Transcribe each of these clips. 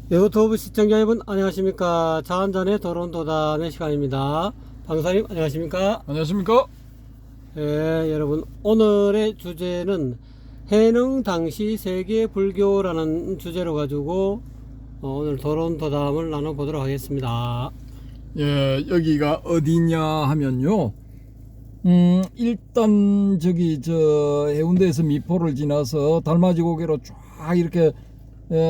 유튜브 시청자 여러분 안녕하십니까. 자한전의 도론도단의 시간입니다. 방사님 안녕하십니까. 안녕하십니까? 예, 여러분 오늘의 주제는 해능 당시 세계 불교라는 주제로 가지고 오늘 도론도담을 나눠보도록 하겠습니다. 예, 여기가 어디냐 하면요. 일단 저 해운대에서 미포를 지나서 달맞이 고개로 쫙 이렇게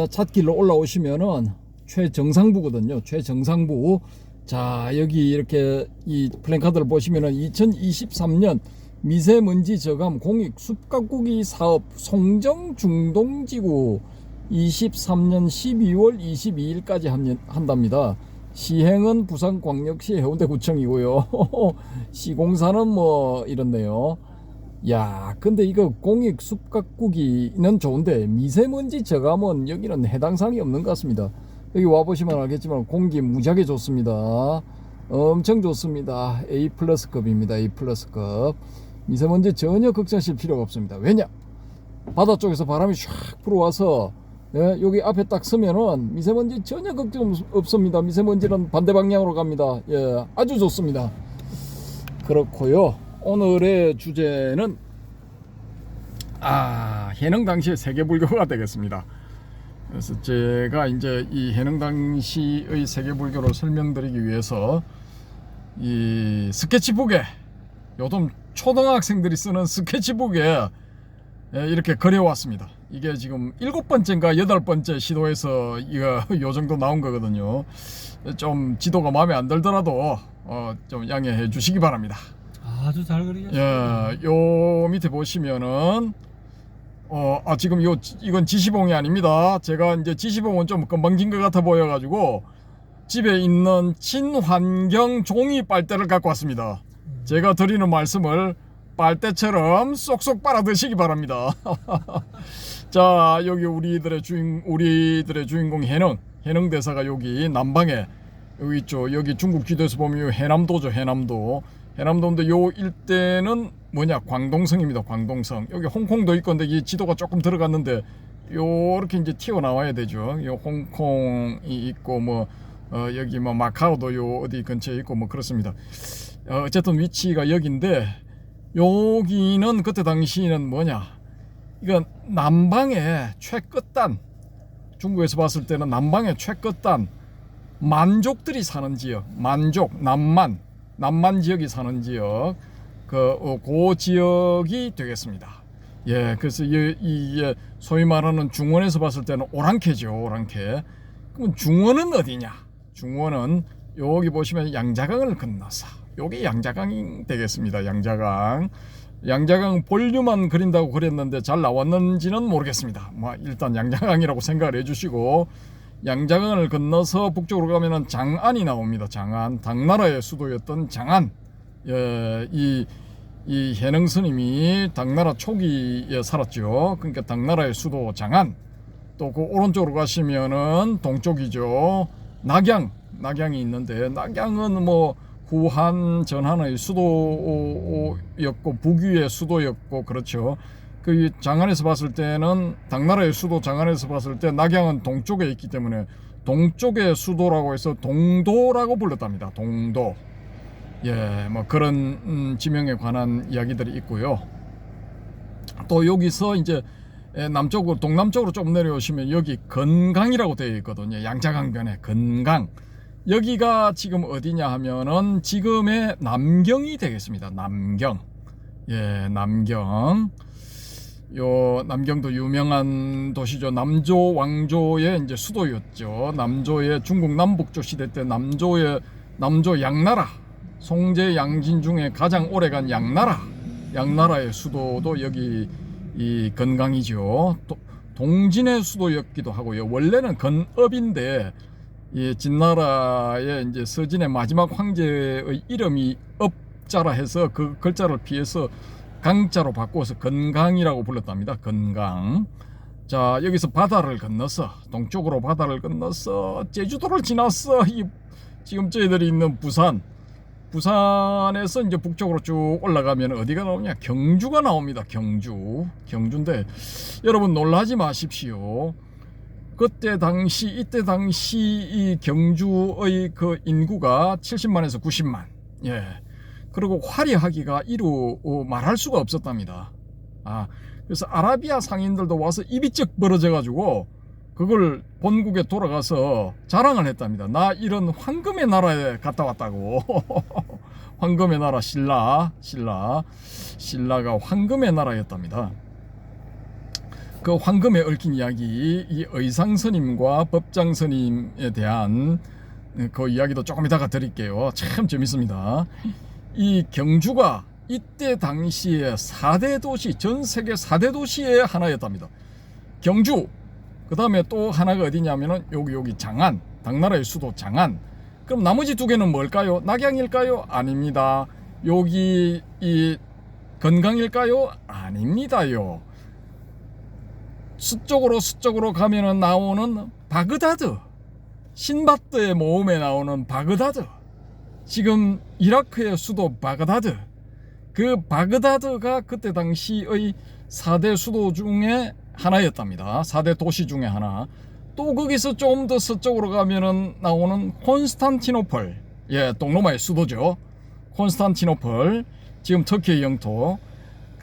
찻길로 올라오시면은 최정상부거든요. 최정상부. 자, 여기 이렇게 이 플랜카드를 보시면은 2023년 미세먼지 저감 공익 숲가꾸기 사업 송정 중동지구 23년 12월 22일까지 한답니다. 시행은 부산광역시 해운대구청이고요. 시공사는 뭐 이렇네요. 야, 근데 이거 공익 숲 가꾸기는 좋은데 미세먼지 저감은 여기는 해당 사항이 없는 것 같습니다. 여기 와보시면 알겠지만 공기 무지하게 좋습니다. 엄청 좋습니다. A 플러스급입니다. A 플러스급. 미세먼지 전혀 걱정하실 필요가 없습니다. 왜냐? 바다 쪽에서 바람이 쫙 불어와서 여기 앞에 딱 서면은 미세먼지 전혀 걱정 없습니다. 미세먼지는 반대 방향으로 갑니다. 예, 아주 좋습니다. 그렇고요. 오늘의 주제는 해능 당시의 세계 불교가 되겠습니다. 그래서 제가 이제 이 해능 당시의 세계 불교를 설명드리기 위해서 이 스케치북에 요즘 초등학생들이 쓰는 스케치북에 이렇게 그려왔습니다. 이게 지금 7번째인가 8번째 시도에서 이거 요 정도 나온 거거든요. 좀 지도가 마음에 안 들더라도 좀 양해해 주시기 바랍니다. 아주 잘 그리셨습니다. 예, 요 밑에 보시면은 지금 이건 지시봉이 아닙니다. 제가 이제 지시봉은 좀 건방진 것 같아 보여가지고 집에 있는 친환경 종이 빨대를 갖고 왔습니다. 제가 드리는 말씀을 빨대처럼 쏙쏙 빨아 드시기 바랍니다. 자, 여기 우리들의 주인공 해능 대사가 여기 남방에 여기 있죠. 여기 중국 지도에서 보면 해남도죠. 해남도인데 요 일대는 뭐냐, 광동성입니다. 광동성. 여기 홍콩도 있고, 근데 이 지도가 조금 들어갔는데 요렇게 이제 튀어나와야 되죠. 요 홍콩이 있고 여기 마카오도 요 어디 근처에 있고 그렇습니다. 어쨌든 위치가 여기인데 여기는 그때 당시에는 뭐냐, 이건 남방의 최끝단, 중국에서 봤을 때는 남방의 최끝단 만족들이 사는 지역, 남만 지역이 사는 지역, 그 지역이 되겠습니다. 예, 그래서 이 소위 말하는 중원에서 봤을 때는 오랑캐죠, 오랑캐. 그럼 중원은 어디냐? 중원은 여기 보시면 양자강을 건너서, 여기 양자강이 되겠습니다. 양자강 본류만 그린다고 그랬는데 잘 나왔는지는 모르겠습니다. 일단 양자강이라고 생각을 해주시고, 양자강을 건너서 북쪽으로 가면은 장안이 나옵니다. 장안, 당나라의 수도였던 장안. 예, 이 해능 스님이 당나라 초기에 살았죠. 그러니까 당나라의 수도 장안. 또 그 오른쪽으로 가시면은 동쪽이죠. 낙양이 있는데, 낙양은 후한 전한의 수도였고 북위의 수도였고 그렇죠. 그 장안에서 봤을 때는, 당나라의 수도 장안에서 봤을 때 낙양은 동쪽에 있기 때문에 동쪽의 수도라고 해서 동도라고 불렀답니다. 동도. 예, 그런 지명에 관한 이야기들이 있고요. 또 여기서 이제 동남쪽으로 좀 내려오시면 여기 건강이라고 되어 있거든요. 양자강변에 건강. 여기가 지금 어디냐 하면은 지금의 남경이 되겠습니다. 남경. 예, 남경. 남경도 유명한 도시죠. 남조 왕조의 이제 수도였죠. 남조의 중국 남북조 시대 때 남조 양나라, 송제 양진 중에 가장 오래간 양나라의 수도도 여기 이 건강이죠. 동진의 수도였기도 하고요. 원래는 건읍인데 이 진나라의 이제 서진의 마지막 황제의 이름이 업자라 해서 그 글자를 피해서 강자로 바꿔서 건강이라고 불렀답니다. 건강. 자, 여기서 바다를 건너서, 동쪽으로 바다를 건너서 제주도를 지나서 지금 저희들이 있는 부산에서 이제 북쪽으로 쭉 올라가면 어디가 나오냐? 경주가 나옵니다. 경주인데 여러분 놀라지 마십시오. 이때 당시 이 경주의 그 인구가 70만에서 90만. 예. 그리고 화려하기가 이루 말할 수가 없었답니다. 그래서 아라비아 상인들도 와서 입이 쩍 벌어져 가지고 그걸 본국에 돌아가서 자랑을 했답니다. 나 이런 황금의 나라에 갔다 왔다고. 황금의 나라 신라가 황금의 나라였답니다. 그 황금에 얽힌 이야기, 이 의상 스님과 법장 스님에 대한 그 이야기도 조금 이따가 드릴게요. 참 재밌습니다. 이 경주가 이때 당시에 4대 도시, 전 세계 4대 도시의 하나였답니다. 경주, 그 다음에 또 하나가 어디냐면은 여기 장안, 당나라의 수도 장안. 그럼 나머지 두 개는 뭘까요? 낙양일까요? 아닙니다. 여기 이 건강일까요? 아닙니다요. 서쪽으로 가면은 나오는 바그다드, 신바드의 모음에 나오는 바그다드, 지금 이라크의 수도 바그다드, 그 바그다드가 그때 당시의 4대 수도 중에 하나였답니다. 4대 도시 중에 하나. 또 거기서 좀 더 서쪽으로 가면은 나오는 콘스탄티노플, 예, 동로마의 수도죠. 콘스탄티노플, 지금 터키의 영토,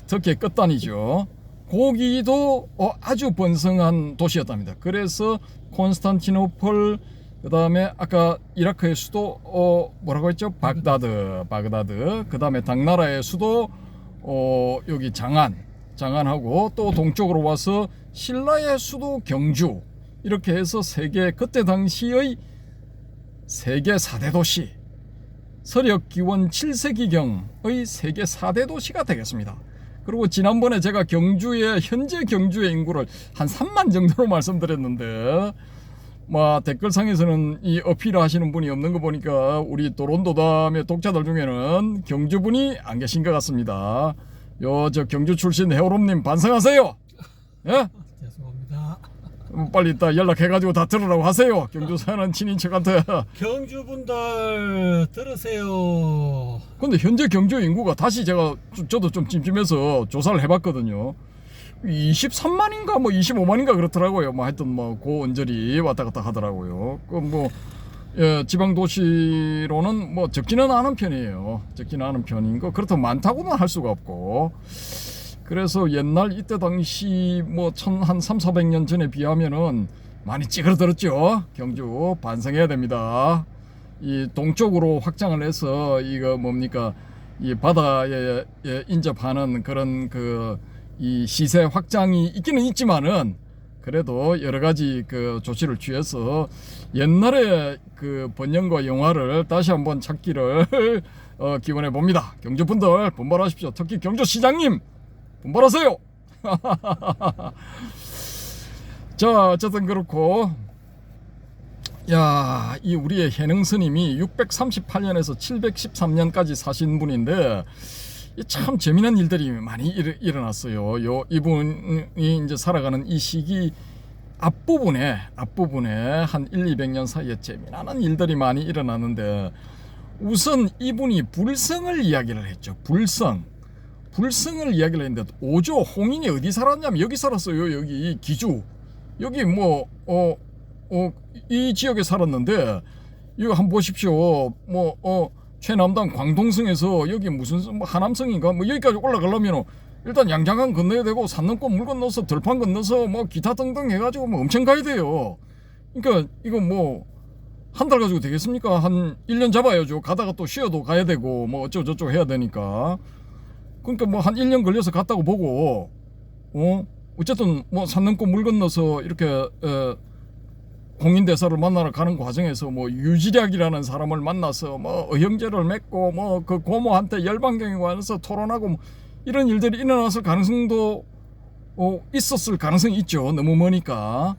터키의 끝단이죠. 거기도 아주 번성한 도시였답니다. 그래서 콘스탄티노플, 그 다음에 아까 이라크의 수도 뭐라고 했죠? 바그다드, 그 다음에 당나라의 수도 여기 장안하고 또 동쪽으로 와서 신라의 수도 경주, 이렇게 해서 그때 당시의 세계 4대 도시, 서력기원 7세기경의 세계 4대 도시가 되겠습니다. 그리고 지난번에 제가 현재 경주의 인구를 한 3만 정도로 말씀드렸는데, 댓글상에서는 이 어필을 하시는 분이 없는 거 보니까 우리 도론도담의 독자들 중에는 경주분이 안 계신 것 같습니다. 저 경주 출신 해오롬님 반성하세요. 예? 죄송합니다. 빨리 이따 연락해가지고 다 들으라고 하세요. 경주 사는 친인척한테. 경주분들 들으세요. 근데 현재 경주 인구가 다시 저도 좀 찜찜해서 조사를 해봤거든요. 23만인가 25만인가 그렇더라고요. 하여튼 고언저리 왔다 갔다 하더라고요. 지방 도시로는 적지는 않은 편이에요. 적지는 않은 편인 거. 그렇다고 많다고는 할 수가 없고. 그래서 옛날 이때 당시 한 300~400년 전에 비하면은 많이 찌그러들었죠. 경주 반성해야 됩니다. 이 동쪽으로 확장을 해서 이 바다에 인접하는 그런 이 시세 확장이 있기는 있지만은 그래도 여러 가지 조치를 취해서 옛날의 번영과 영화를 다시 한번 찾기를 기원해 봅니다. 경주 분들 분발하십시오. 특히 경주 시장님 분발하세요. 자, 어쨌든 그렇고, 이 우리의 해능 스님이 638년에서 713년까지 사신 분인데, 참 재미난 일들이 많이 일어났어요. 이분이 이제 살아가는 이 시기 앞부분에 한 100~200년 사이에 재미난 일들이 많이 일어났는데, 우선 이분이 불성을 이야기를 했죠. 불성을 이야기를 했는데, 오조 홍인이 어디 살았냐면 여기 살았어요. 여기 기주, 여기 이 지역에 살았는데, 이거 한번 보십시오. 최남단 광동성에서 여기 무슨 하남성인가 여기까지 올라가려면 일단 양장강 건너야 되고 산 넘고 물 건너서 들판 건너서 기타 등등 해가지고 엄청 가야 돼요. 그러니까 이거 한 달 가지고 되겠습니까? 한 1년 잡아야죠. 가다가 또 쉬어도 가야 되고 어쩌고저쩌고 해야 되니까. 그러니까 한 1년 걸려서 갔다고 보고, 어쨌든 산 넘고 물 건너서 이렇게 홍인대사를 만나러 가는 과정에서 유지략이라는 사람을 만나서 의형제를 맺고 그 고모한테 열반경에 관해서 토론하고 이런 일들이 일어났을 가능성도 있었을 가능성이 있죠. 너무 머니까.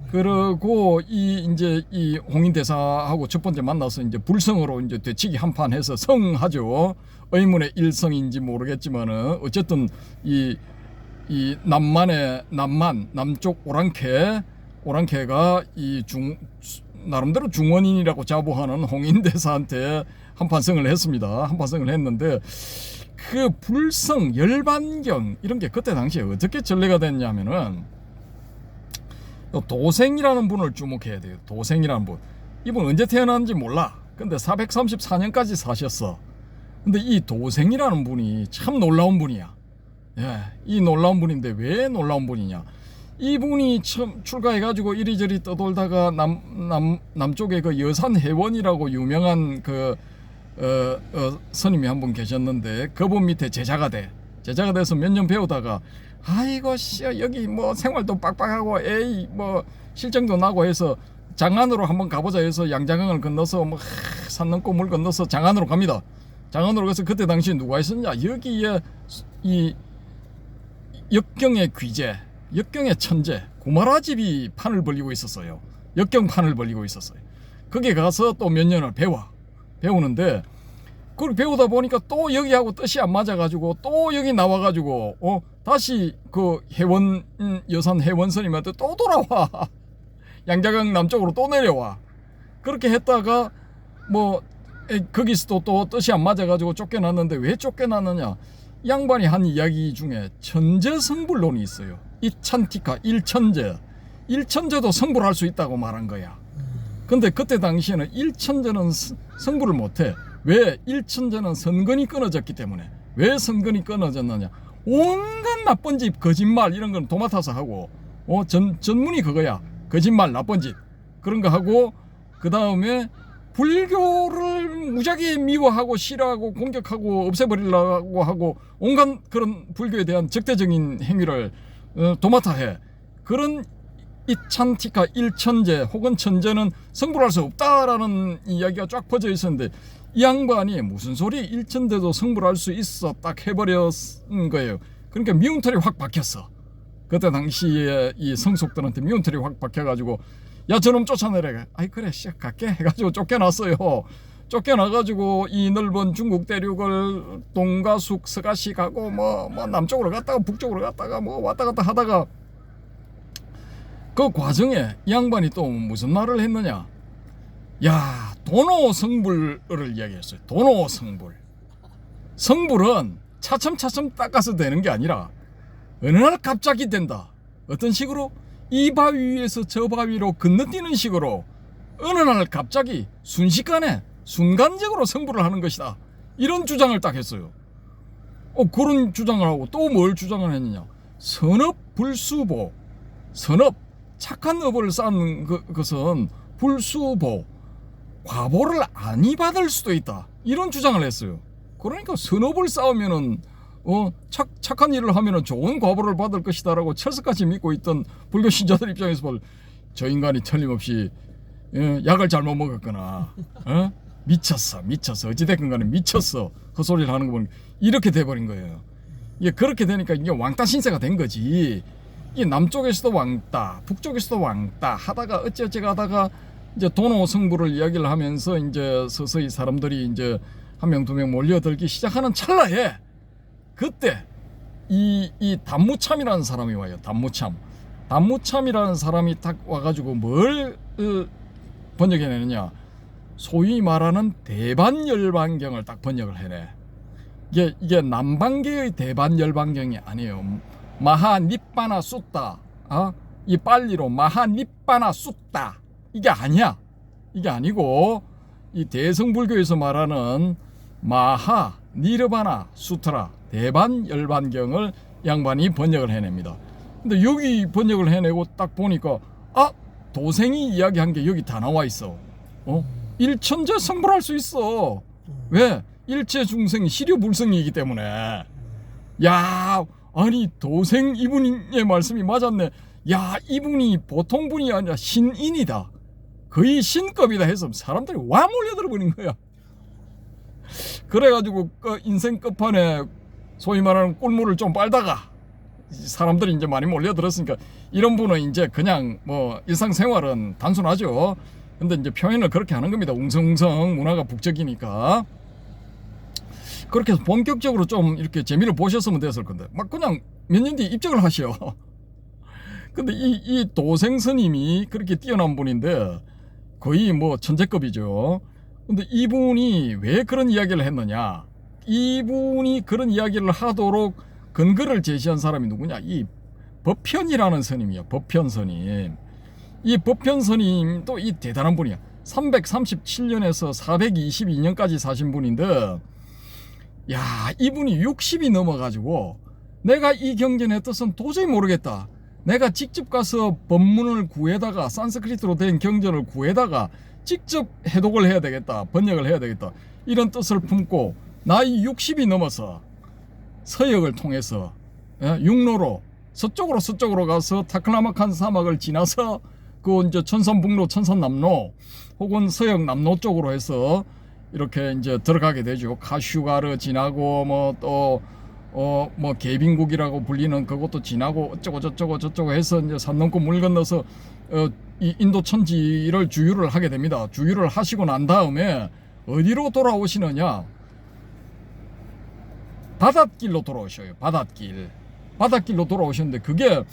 그리고 이 홍인대사하고 첫 번째 만나서 이제 불성으로 이제 되치기 한판 해서 성하죠. 의문의 일성인지 모르겠지만은 어쨌든 이 남쪽 오랑캐가 나름대로 중원인이라고 자부하는 홍인대사한테 한판성을 했습니다. 한판성을 했는데, 그 불성, 열반경 이런 게 그때 당시에 어떻게 전례가 됐냐면은, 도생이라는 분을 주목해야 돼요. 도생이라는 분. 이분 언제 태어났는지 몰라. 근데 434년까지 사셨어. 근데 이 도생이라는 분이 참 놀라운 분이야. 예, 이 놀라운 분인데 왜 놀라운 분이냐? 이분이 처음 출가해가지고 이리저리 떠돌다가 남쪽에 그 여산해원이라고 유명한 그 스님이 한 분 계셨는데 그분 밑에 제자가 돼서 몇 년 배우다가 아이고 씨 여기 뭐 생활도 빡빡하고 에이 뭐 실정도 나고 해서 장안으로 한번 가보자 해서 양장강을 건너서 뭐 산 넘고 물 건너서 장안으로 갑니다. 장안으로 가서 그때 당시에 누가 있었냐? 여기에 이 역경의 귀재, 역경의 천재 구마라집이 판을 벌리고 있었어요. 역경판을 벌리고 있었어요. 거기 가서 또 몇 년을 배우는데 그걸 배우다 보니까 또 여기하고 뜻이 안 맞아가지고 또 여기 나와가지고 다시 그 여산 해원 스님한테 또 돌아와. 양자강 남쪽으로 또 내려와. 그렇게 했다가 뭐 거기서도 또 뜻이 안 맞아가지고 쫓겨났는데 왜 쫓겨났느냐? 양반이 한 이야기 중에 천재성불론이 있어요. 이찬티카 일천재도 성불할 수 있다고 말한 거야. 근데 그때 당시에는 일천재는 성불을 못해. 왜? 일천재는 선근이 끊어졌기 때문에. 왜 선근이 끊어졌느냐? 온갖 나쁜 짓, 거짓말 이런 건 도맡아서 하고 전문이 그거야. 거짓말, 나쁜 짓 그런 거 하고 그 다음에 불교를 무지하게 미워하고 싫어하고 공격하고 없애버리려고 하고 온갖 그런 불교에 대한 적대적인 행위를 도맡아 해. 그런 이찬티카 일천재 혹은 천재는 성불할 수 없다라는 이야기가 쫙 퍼져 있었는데 이 양반이 무슨 소리 일천재도 성불할 수 있어 딱 해버렸은 거예요. 그러니까 미움털이 확 박혔어. 그때 당시에 이 성속들한테 미움털이 확 박혀가지고 야 저놈 쫓아내래. 아이 그래 갈게 해가지고 쫓겨났어요. 쫓겨나가지고 이 넓은 중국 대륙을 동가숙 서가시 가고 뭐 남쪽으로 갔다가 북쪽으로 갔다가 뭐 왔다 갔다 하다가 그 과정에 이 양반이 또 무슨 말을 했느냐? 야 도노성불을 이야기했어요. 도노성불. 성불은 차츰차츰 닦아서 되는 게 아니라 어느 날 갑자기 된다. 어떤 식으로? 이 바위 위에서 저 바위로 건너뛰는 식으로 어느 날 갑자기 순식간에 순간적으로 성불을 하는 것이다. 이런 주장을 딱 했어요. 그런 주장을 하고 또 뭘 주장을 했느냐? 선업불수보. 선업, 착한 업을 쌓는 것은 불수보, 과보를 안이 받을 수도 있다. 이런 주장을 했어요. 그러니까 선업을 쌓으면은 착한 일을 하면은 좋은 과보를 받을 것이다라고 철석같이 믿고 있던 불교 신자들 입장에서 볼 저 인간이 틀림없이 약을 잘못 먹었거나 미쳤어 어찌됐건 간에 미쳤어 헛소리를 하는 거 보니까 이렇게 돼버린 거예요. 이게 그렇게 되니까 이게 왕따 신세가 된 거지. 이 남쪽에서도 왕따 북쪽에서도 왕따 하다가 어찌 가다가 이제 도노성불을 이야기를 하면서 이제 서서히 사람들이 이제 한 명 두 명 몰려들기 시작하는 찰나에 그때 이 단무참이라는 사람이 와요. 단무참이라는 사람이 딱 와가지고 뭘 번역해내느냐? 소위 말하는 대반열반경을 딱 번역을 해내. 이게 남방계의 대반열반경이 아니에요. 마하니빠나 숫다. 이 빨리로 마하니빠나 숫다. 이게 아니야. 이게 아니고 이 대성불교에서 말하는 마하 니르바나 수트라 대반열반경을 양반이 번역을 해냅니다. 근데 여기 번역을 해내고 딱 보니까 도생이 이야기한 게 여기 다 나와 있어. 일천재 성불할 수 있어. 왜? 일체 중생이 시류불성이기 때문에. 야, 아니 도생 이분의 말씀이 맞았네. 야, 이분이 보통 분이 아니라 신인이다. 거의 신급이다 해서 사람들이 와 몰려들어 버린 거야. 그래가지고 그 인생 끝판에 소위 말하는 꿀물을 좀 빨다가 사람들이 이제 많이 몰려들었으니까 이런 분은 이제 그냥 뭐 일상생활은 단순하죠. 근데 이제 표현을 그렇게 하는 겁니다. 웅성웅성 문화가 북적이니까. 그렇게 해서 본격적으로 좀 이렇게 재미를 보셨으면 됐을 건데 막 그냥 몇 년 뒤에 입적을 하셔. 근데 이 도생 스님이 그렇게 뛰어난 분인데 거의 뭐 천재급이죠. 근데 이분이 왜 그런 이야기를 했느냐? 이분이 그런 이야기를 하도록 근거를 제시한 사람이 누구냐? 이 법편이라는 스님이야. 법편 스님. 이 법현스님도 이 대단한 분이야. 337년에서 422년까지 사신 분인데, 야, 이분이 60이 넘어가지고 내가 이 경전의 뜻은 도저히 모르겠다. 내가 직접 가서 법문을 구해다가 산스크리트로 된 경전을 구해다가 직접 해독을 해야 되겠다. 번역을 해야 되겠다. 이런 뜻을 품고 나이 60이 넘어서 서역을 통해서 육로로 서쪽으로 가서 타클라마칸 사막을 지나서 그 이제 천선북로, 천선남로 혹은 서역 남로 쪽으로 해서 이렇게 이제 들어가게 되죠. 카슈가르 지나고 뭐 개빈국이라고 불리는 그것도 지나고 어쩌고 저쩌고 해서 이제 산 넘고 물 건너서 이 인도 천지를 주유를 하게 됩니다. 주유를 하시고 난 다음에 어디로 돌아오시느냐? 바닷길로 돌아오셔요. 바닷길로 돌아오셨는데 그게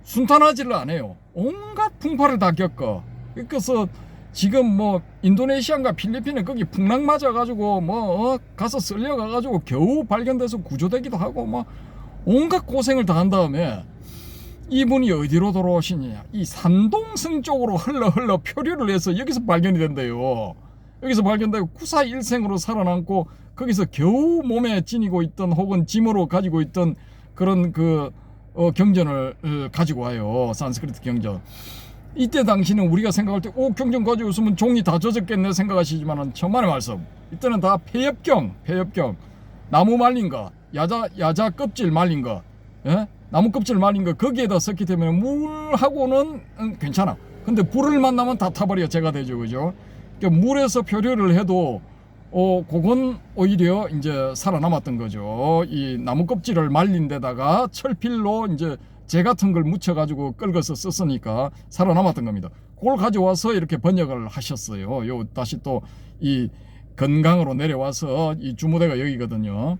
순탄하지를 않아요. 온갖 풍파를 다 겪어. 그래서 지금 뭐 인도네시아인가 필리핀에 거기 풍랑 맞아가지고 가서 쓸려가가지고 겨우 발견돼서 구조되기도 하고 뭐 온갖 고생을 다 한 다음에 이분이 어디로 돌아오시냐? 이 산동성 쪽으로 흘러 표류를 해서 여기서 발견이 된대요. 여기서 발견되고 구사일생으로 살아남고 거기서 겨우 몸에 지니고 있던 혹은 짐으로 가지고 있던 그런 경전을 가지고 와요. 산스크리트 경전. 이때 당시는 우리가 생각할 때 경전 가지고 있으면 종이 다 젖었겠네 생각하시지만은 천만의 말씀. 이때는 다 폐엽경. 나무 말린 거, 야자 껍질 말린 거, 나무 껍질 말린 거 거기에다 썼기 때문에 물하고는 괜찮아. 근데 불을 만나면 다 타버려 제가 되죠, 그죠? 그러니까 물에서 표류를 해도 그건 오히려 이제 살아남았던 거죠. 이 나무 껍질을 말린 데다가 철필로 이제 재 같은 걸 묻혀가지고 끓여서 썼으니까 살아남았던 겁니다. 그걸 가져와서 이렇게 번역을 하셨어요. 요 다시 또 이 건강으로 내려와서 이 주무대가 여기거든요.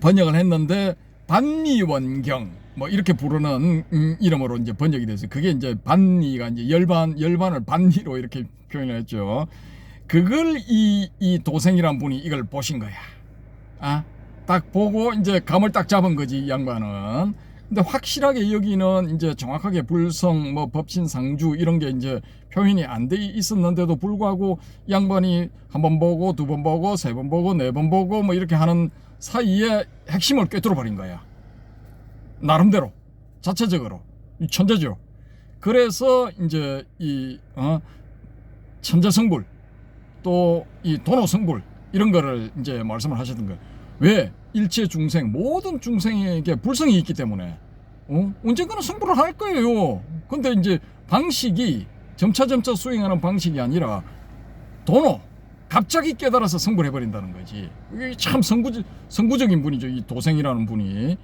번역을 했는데 반미원경 뭐 이렇게 부르는 이름으로 이제 번역이 됐어요. 그게 이제 반미가 이제 열반을 반미로 이렇게 표현을 했죠. 그걸 이 도생이란 분이 이걸 보신 거야. 딱 보고 이제 감을 딱 잡은 거지, 이 양반은. 근데 확실하게 여기는 이제 정확하게 불성, 뭐 법신, 상주 이런 게 이제 표현이 안 돼 있었는데도 불구하고 양반이 한 번 보고 두 번 보고 세 번 보고 네 번 보고 뭐 이렇게 하는 사이에 핵심을 꿰뚫어 버린 거야. 나름대로 자체적으로 천재죠. 그래서 이제 이 천재성불 또 이 도노성불 이런 거를 이제 말씀을 하셨던 거예요. 왜? 일체 중생, 모든 중생에게 불성이 있기 때문에 언젠가는 성불을 할 거예요. 근데 이제 방식이 점차 수행하는 방식이 아니라 도노, 갑자기 깨달아서 성불해버린다는 거지. 이게 참 선구적인 분이죠, 이 도생이라는 분이.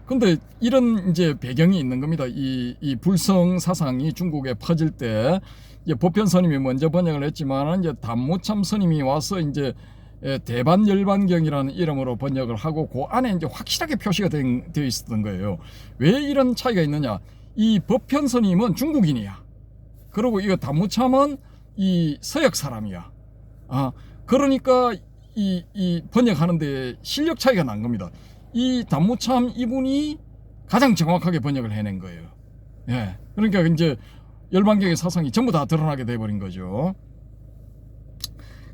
근데 이런 이제 배경이 있는 겁니다. 이 불성 사상이 중국에 퍼질 때 이제 보편 스님이 먼저 번역을 했지만 이제 담무참 스님이 와서 이제 대반열반경이라는 이름으로 번역을 하고 그 안에 이제 확실하게 표시가 되어 있었던 거예요. 왜 이런 차이가 있느냐? 이 법현 스님은 중국인이야. 그리고 이거 담무참은 이 서역 사람이야. 그러니까 이 번역하는데 실력 차이가 난 겁니다. 이 담무참 이분이 가장 정확하게 번역을 해낸 거예요. 예. 그러니까 이제 열반경의 사상이 전부 다 드러나게 돼버린 거죠.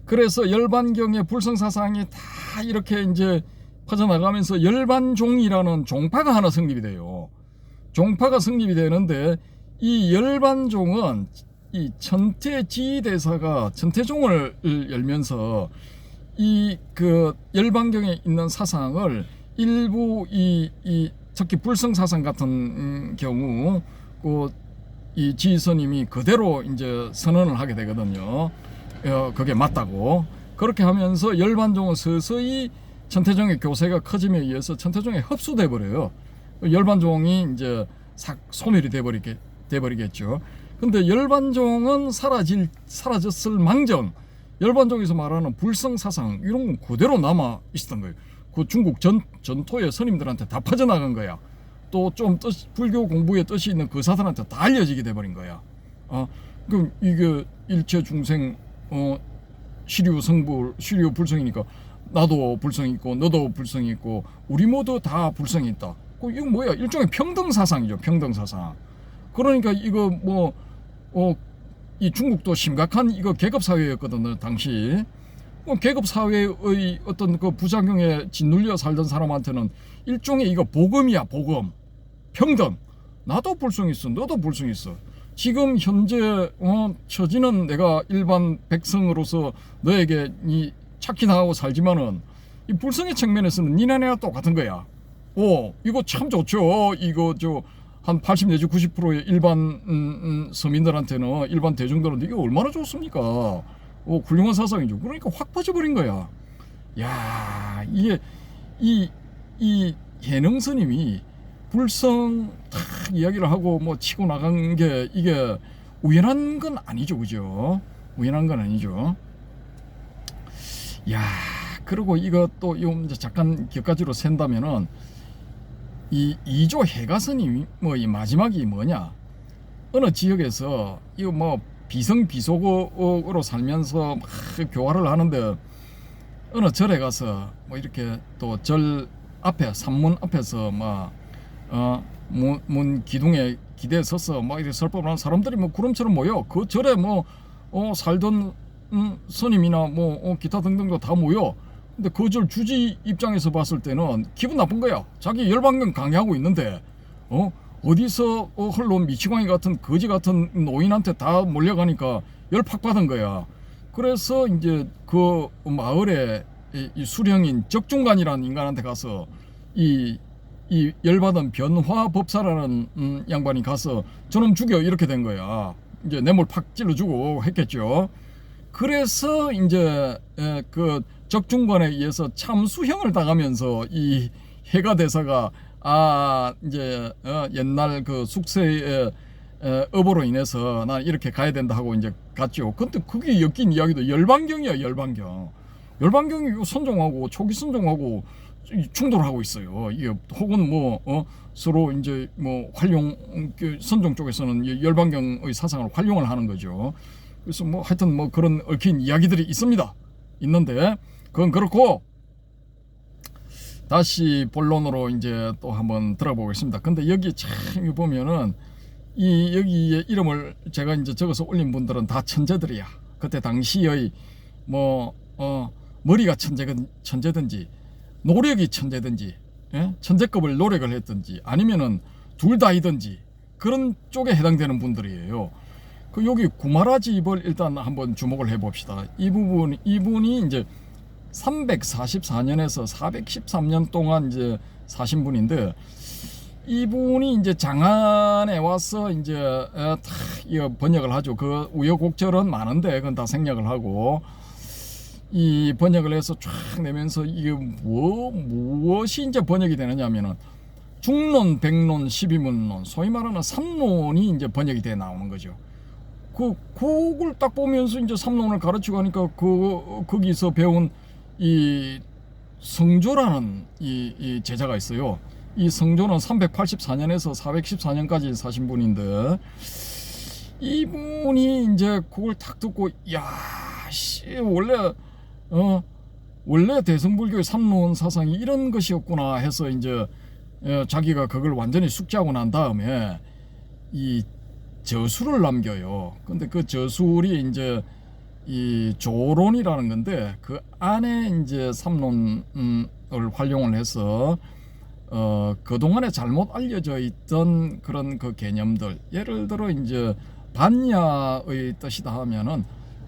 그래서 열반경의 불성사상이 다 이렇게 이제 퍼져나가면서 열반종이라는 종파가 하나 성립이 돼요. 종파가 성립이 되는데 이 열반종은 이 천태지대사가 천태종을 열면서 이 열반경에 있는 사상을 일부 특히 불성사상 같은 경우 이 지스님이 그대로 이제 선언을 하게 되거든요. 그게 맞다고. 그렇게 하면서 열반종은 서서히 천태종의 교세가 커짐에 의해서 천태종에 흡수돼 버려요. 열반종이 이제 소멸이 돼버리겠죠. 근데 열반종은 사라졌을 망정, 열반종에서 말하는 불성사상 이런 건 그대로 남아 있었던 거예요. 그 중국 전토의 스님들한테 다 퍼져나간 거야. 또 좀 불교 공부에 뜻이 있는 거사들한테 다 알려지게 돼버린 거야. 그럼 이게 일체 중생 시류 불성이니까 나도 불성이 있고 너도 불성이 있고 우리 모두 다 불성이 있다. 이거 뭐야? 일종의 평등사상이죠. 평등사상. 그러니까 이거 이 중국도 심각한 이거 계급 사회였거든요 당시. 계급 사회의 어떤 그 부작용에 짓눌려 살던 사람한테는 일종의 이거 복음이야, 복음. 평등. 나도 불성 있어, 너도 불성 있어. 지금 현재 처지는 내가 일반 백성으로서 너에게 착히 나하고 살지만은 이 불성의 측면에서는 니나 내가 똑같은 거야. 이거 참 좋죠. 이거 한 80 내지 90%의 일반 서민들한테는, 일반 대중들한테 이게 얼마나 좋습니까? 훌륭한 사상이죠. 그러니까 확 퍼져버린 거야. 야, 이게 이 해능 스님이 불성 탁 이야기를 하고 치고 나간 게 이게 우연한 건 아니죠, 그죠? 우연한 건 아니죠. 야, 그리고 이거 또 이제 잠깐 격가지로 센다면은 이 이조 해가 스님이 이 마지막이 뭐냐? 어느 지역에서 이거 비성비속어로 살면서 막 교화를 하는데 어느 절에 가서 이렇게 또 절 앞에 산문 앞에서 문 기둥에 기대에 서서 이렇게 설법을 하는 사람들이 구름처럼 모여. 그 절에 살던 스님이나 기타 등등도 다 모여. 근데 그 절 주지 입장에서 봤을 때는 기분 나쁜 거야. 자기 열방경 강의하고 있는데 어디서 헐론 미치광이 같은 거지 같은 노인한테 다 몰려가니까 열 팍 받은 거야. 그래서 이제 그 마을에 이 수령인 적중간이라는 인간한테 가서 이 열받은 변화법사라는 양반이 가서 저놈 죽여 이렇게 된 거야. 이제 뇌물 팍 찔러주고 했겠죠. 그래서 이제 그 적중관에 의해서 참수형을 당하면서 이 해가 대사가 이제 옛날 그 숙세의 업으로 인해서 난 이렇게 가야 된다 하고 이제 갔죠. 근데 그게 엮인 이야기도 열반경이야, 열반경. 열반경이 선종하고 초기 선종하고 충돌하고 있어요. 이게 혹은 서로 이제 활용, 선종 쪽에서는 열반경의 사상을 활용을 하는 거죠. 그래서 하여튼 그런 얽힌 이야기들이 있는데 그건 그렇고 다시 본론으로 이제 또 한번 들어보겠습니다. 근데 여기 참 보면은 여기에 이름을 제가 이제 적어서 올린 분들은 다 천재들이야. 그때 당시의 머리가 천재든지 노력이 천재든지 천재급을 노력을 했든지 아니면은 둘 다이든지 그런 쪽에 해당되는 분들이에요. 그 여기 구마라 집을 일단 한번 주목을 해봅시다. 이분이 이제 344년에서 413년 동안 이제 사신 분인데 이분이 이제 장안에 와서 이제 이거 번역을 하죠. 그 우여곡절은 많은데 그건 다 생략을 하고 이 번역을 해서 쫙 내면서 이게 무엇이 이제 번역이 되느냐면은 중론, 백론, 십이문론, 소위 말하는 삼론이 이제 번역이 돼 나오는 거죠. 그걸 딱 보면서 이제 삼론을 가르치고 하니까 거기서 배운 이 성조라는 이 제자가 있어요. 이 성조는 384년에서 414년까지 사신 분인데 이분이 이제 그걸 딱 듣고 원래 대승불교의 삼론 사상이 이런 것이었구나 해서 이제 자기가 그걸 완전히 숙지하고 난 다음에 이 저술을 남겨요. 근데 그 저술이 이제 이 조론이라는 건데 그 안에 이제 삼론을 활용을 해서 그동안에 잘못 알려져 있던 그런 그 개념들, 예를 들어 이제 반야의 뜻이다 하면은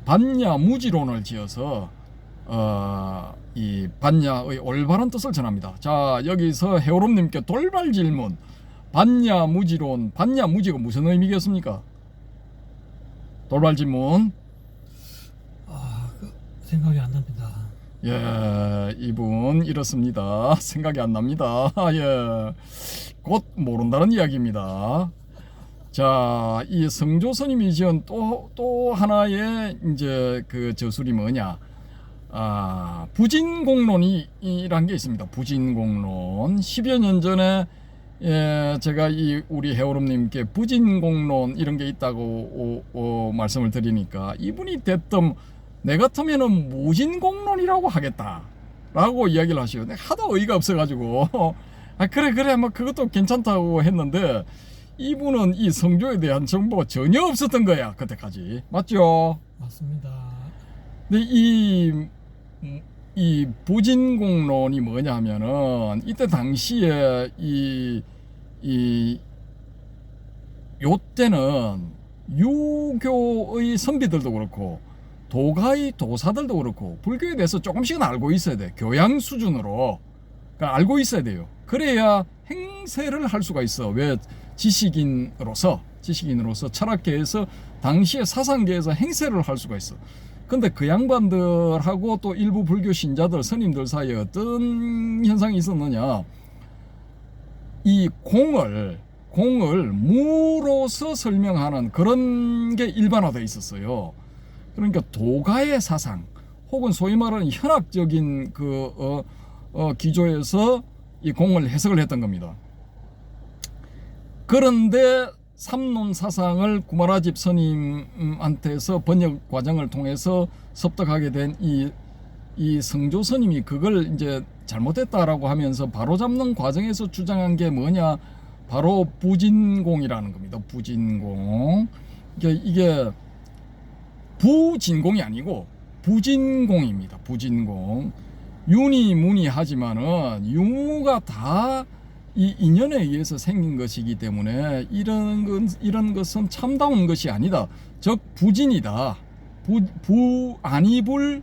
반야무지론을 지어서 이 반야의 올바른 뜻을 전합니다. 자, 여기서 해오름님께 돌발 질문. 반야무지론, 반야무지가 무슨 의미겠습니까? 돌발 질문. 생각이 안 납니다. 예, 이분 이렇습니다. 생각이 안 납니다. 예, 곧 모른다는 이야기입니다. 자, 이 성조 스님이 지은 또 하나의 이제 그 저술이 뭐냐? 부진공론이란 게 있습니다. 부진공론. 10여 년 전에 제가 우리 해오름님께 부진공론 이런 게 있다고 말씀을 드리니까 이분이 대뜸 내 같으면은 무진공론이라고 하겠다라고 이야기를 하시거든요. 하도 어이가 없어가지고 그래 그것도 괜찮다고 했는데 이분은 이 성조에 대한 정보가 전혀 없었던 거야 그때까지. 맞죠? 맞습니다. 근데 이 부진공론이 뭐냐면은 이때 당시에 요때는 유교의 선비들도 그렇고 도가의 도사들도 그렇고 불교에 대해서 조금씩은 알고 있어야 돼. 교양 수준으로. 그러니까 알고 있어야 돼요. 그래야 행세를 할 수가 있어. 왜? 지식인으로서 철학계에서 당시의 사상계에서 행세를 할 수가 있어. 근데 그 양반들하고 또 일부 불교 신자들, 스님들 사이에 어떤 현상이 있었느냐. 이 공을 무로서 설명하는 그런 게 일반화되어 있었어요. 그러니까 도가의 사상 혹은 소위 말하는 현학적인 기조에서 이 공을 해석을 했던 겁니다. 그런데 삼론 사상을 구마라집 스님한테서 번역 과정을 통해서 섭득하게 된 이 성조 스님이 그걸 이제 잘못됐다라고 하면서 바로잡는 과정에서 주장한 게 뭐냐? 바로 부진공이라는 겁니다. 부진공. 이게 부진공이 아니고 부진공입니다. 부진공. 유니무니 하지만은 유무가 다 이 인연에 의해서 생긴 것이기 때문에 이런 것은 참다운 것이 아니다. 즉 부진이다. 아니불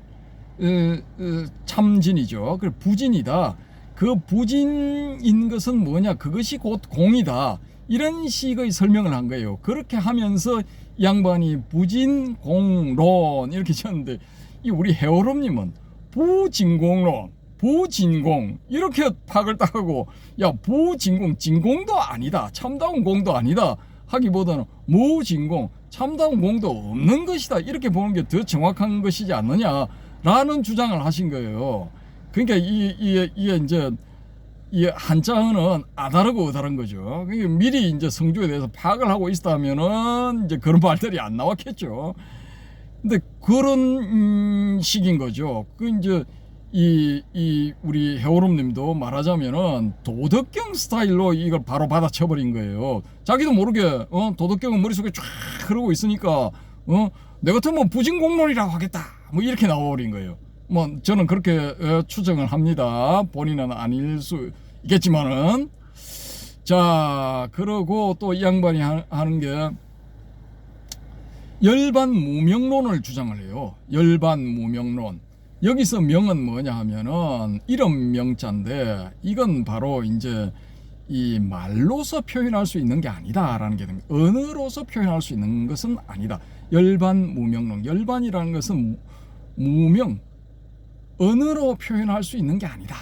참진이죠. 그 부진이다. 그 부진인 것은 뭐냐? 그것이 곧 공이다. 이런 식의 설명을 한 거예요. 그렇게 하면서 이 양반이 부진공론 이렇게 쳤는데 이 우리 해오롬님은 부진공론, 부진공 이렇게 팍을 따고 야 부진공 진공도 아니다. 참다운 공도 아니다. 하기보다는 무진공 참다운 공도 없는 것이다. 이렇게 보는 게 더 정확한 것이지 않느냐라는 주장을 하신 거예요. 그러니까 이게 이제 이 한자어는 아다르고 어다른 거죠. 그러니까 미리 이제 성조에 대해서 파악을 하고 있다면은 이제 그런 말들이 안 나왔겠죠. 근데 그런 식인 거죠. 그 이제 우리 해오름님도 말하자면은 도덕경 스타일로 이걸 바로 받아쳐버린 거예요. 자기도 모르게 도덕경은 머릿속에 쫙 흐르고 있으니까 내 같으면 부진공론이라고 하겠다. 뭐 이렇게 나와버린 거예요. 뭐 저는 그렇게 추정을 합니다. 본인은 아닐 수 있겠지만은. 자, 그러고 또 이 양반이 하는 게 열반무명론을 주장을 해요. 열반무명론. 여기서 명은 뭐냐 하면은 이름 명자인데 이건 바로 이제 이 말로서 표현할 수 있는 게 아니다라는 게 됩니다. 언어로서 표현할 수 있는 것은 아니다. 열반무명론. 열반이라는 것은 무명, 언어로 표현할 수 있는 게 아니다.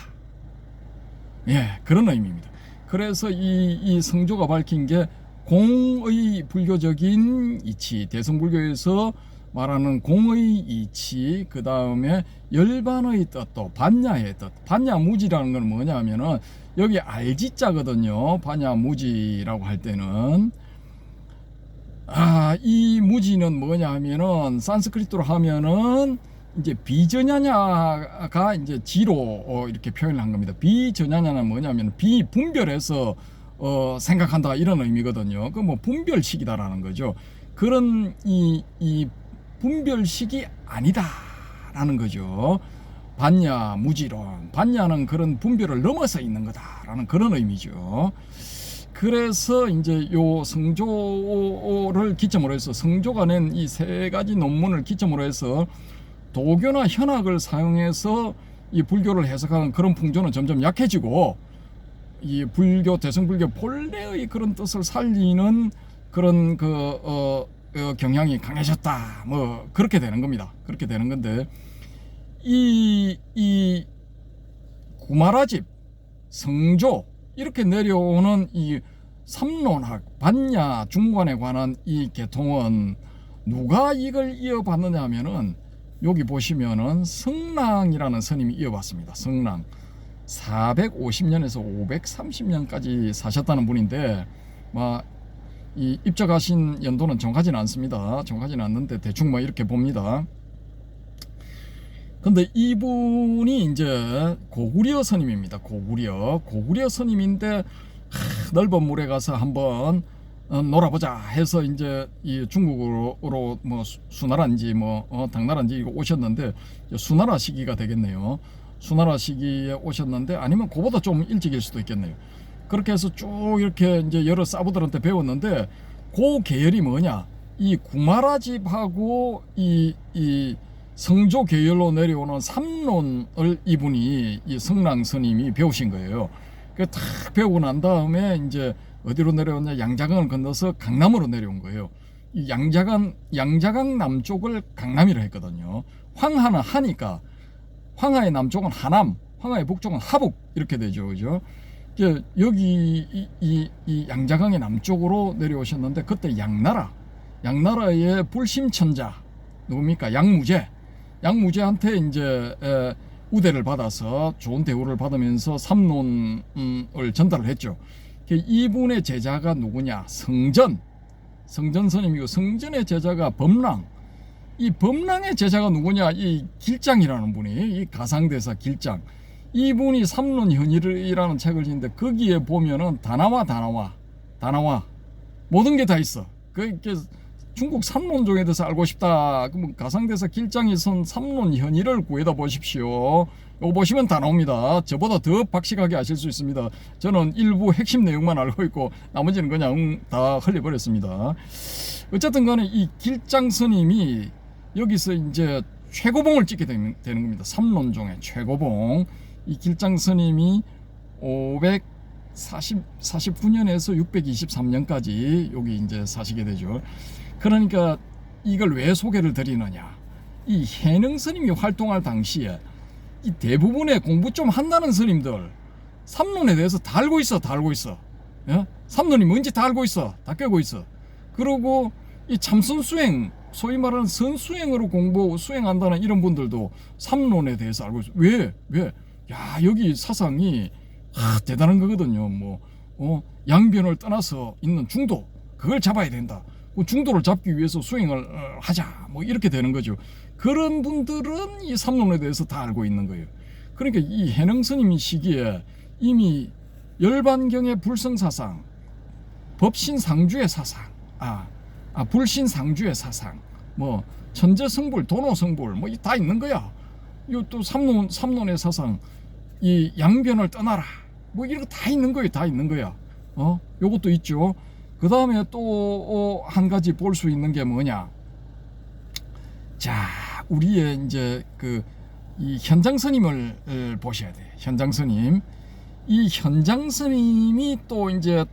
예, 그런 의미입니다. 그래서 이 성조가 밝힌 게 공의 불교적인 이치, 대성불교에서 말하는 공의 이치, 그 다음에 열반의 뜻도 반야의 뜻. 반야무지라는 건 뭐냐 하면은 여기 알지자거든요. 반야무지라고 할 때는 이 무지는 뭐냐 하면은 산스크리트로 하면은 이제 비전야냐가 이제 지로 이렇게 표현을 한 겁니다. 비전야냐는 뭐냐면 비분별해서 생각한다 이런 의미거든요. 그 뭐 분별식이다라는 거죠. 그런 이 분별식이 아니다라는 거죠. 반야 무지론. 반야는 그런 분별을 넘어서 있는 거다라는 그런 의미죠. 그래서 이제 요 성조를 기점으로 해서 성조가 낸 이 세 가지 논문을 기점으로 해서 도교나 현학을 사용해서 이 불교를 해석하는 그런 풍조는 점점 약해지고 이 불교 대성불교 본래의 그런 뜻을 살리는 그런 경향이 강해졌다. 뭐 그렇게 되는 겁니다. 그렇게 되는 건데 이 구마라집, 성조 이렇게 내려오는 이 삼론학, 반야, 중관에 관한 이 계통은 누가 이걸 이어받느냐 하면은 여기 보시면은 성랑이라는 스님이 이어받습니다. 성랑 450년에서 530년까지 사셨다는 분인데 이 입적하신 연도는 정확하지는 않습니다. 정확하지는 않는데 대충 뭐 이렇게 봅니다. 근데 이분이 이제 고구려 스님입니다. 고구려 스님인데 넓은 물에 가서 한번 놀아보자 해서 이제 이 중국으로 뭐 수나라인지 뭐 당나라인지 이거 오셨는데 수나라 시기가 되겠네요. 수나라 시기에 오셨는데 아니면 그보다 좀 일찍일 수도 있겠네요. 그렇게 해서 쭉 이렇게 이제 여러 사부들한테 배웠는데 그 계열이 뭐냐? 이 구마라 집하고 이 성조 계열로 내려오는 삼론을 이분이 이 성랑 스님이 배우신 거예요. 그 탁 배우고 난 다음에 이제 어디로 내려왔냐? 양자강을 건너서 강남으로 내려온 거예요. 이 양자강 남쪽을 강남이라 했거든요. 황하는 하니까 황하의 남쪽은 하남, 황하의 북쪽은 하북 이렇게 되죠, 그죠? 여기 이 양자강의 남쪽으로 내려오셨는데 그때 양나라의 불심천자 누굽니까? 양무제한테 이제 우대를 받아서 좋은 대우를 받으면서 삼론을 전달을 했죠. 이분의 제자가 누구냐? 성전 스님이고 성전의 제자가 범랑. 이 범랑의 제자가 누구냐? 이 길장이라는 분이 이 가상대사 길장. 이분이 삼론현일이라는 책을 지는데 거기에 보면은 다 나와 모든 게 다 있어. 중국 삼론종에 대해서 알고 싶다. 그러면 가상대사 길장이 쓴 삼론현일을 구해다 보십시오. 이거 보시면 다 나옵니다. 저보다 더 박식하게 아실 수 있습니다. 저는 일부 핵심 내용만 알고 있고 나머지는 그냥 다 흘려버렸습니다. 어쨌든 간에 이 길장 스님이 여기서 이제 최고봉을 찍게 되는 겁니다. 삼론종의 최고봉. 이 길장 스님이 549년에서 623년까지 여기 이제 사시게 되죠. 그러니까 이걸 왜 소개를 드리느냐? 이 해능 스님이 활동할 당시에 이 대부분의 공부 좀 한다는 스님들 삼론에 대해서 다 알고 있어. 예? 삼론이 뭔지 다 알고 있어. 다 꿰고 있어. 그리고 이 참선수행, 소위 말하는 선수행으로 공부 수행한다는 이런 분들도 삼론에 대해서 알고 있어. 왜? 야, 여기 사상이 대단한 거거든요. 양변을 떠나서 있는 중도, 그걸 잡아야 된다. 그 중도를 잡기 위해서 수행을 하자. 이렇게 되는 거죠. 그런 분들은 이 삼론에 대해서 다 알고 있는 거예요. 그러니까 이 해능 스님 시기에 이미 열반경의 불성사상, 법신상주의 사상, 불신상주의 사상, 천재성불, 도노성불, 다 있는 거야. 이 또 삼론의 사상, 이 양변을 떠나라. 이런 거 다 있는 거야. 요것도 있죠. 그 다음에 또 한 가지 볼 수 있는 게 뭐냐? 자, 우리의 이제 이 현장 스님을 보셔야 돼. 현장 스님. 이 현장 스님이 또 이제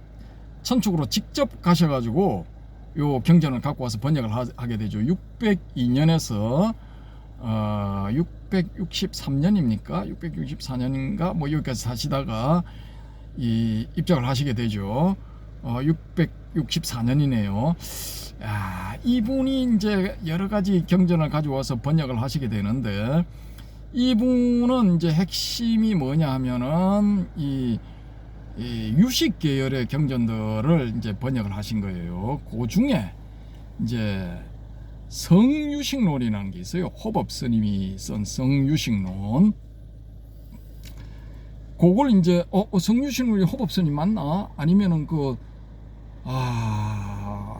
천축으로 직접 가셔가지고 요 경전을 갖고 와서 번역을 하게 되죠. 602년에서 663년입니까? 664년인가? 여기까지 사시다가 이 입장을 하시게 되죠. 664년이네요. 이분이 이제 여러 가지 경전을 가져와서 번역을 하시게 되는데, 이분은 이제 핵심이 뭐냐 하면은 이 유식 계열의 경전들을 이제 번역을 하신 거예요. 그 중에 이제 성유식론이라는 게 있어요. 호법 스님이 쓴 성유식론. 그걸 이제 성유식론이 호법 스님 맞나? 아니면은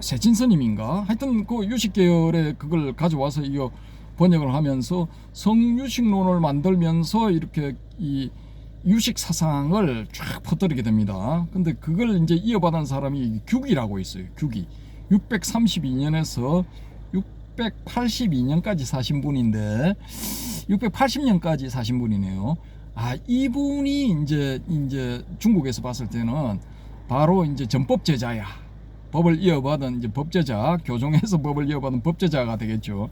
세진 스님인가? 하여튼 유식 계열의 그걸 가져와서 이거 번역을 하면서 성유식론을 만들면서 이렇게 이 유식 사상을 쫙 퍼뜨리게 됩니다. 근데 그걸 이제 이어받은 사람이 규기라고 있어요. 규기. 632년에서 682년까지 사신 분인데 680년까지 사신 분이네요. 이분이 이제 중국에서 봤을 때는 바로 이제 전법제자야. 법을 이어받은 이제 법제자, 교종에서 법을 이어받은 법제자가 되겠죠.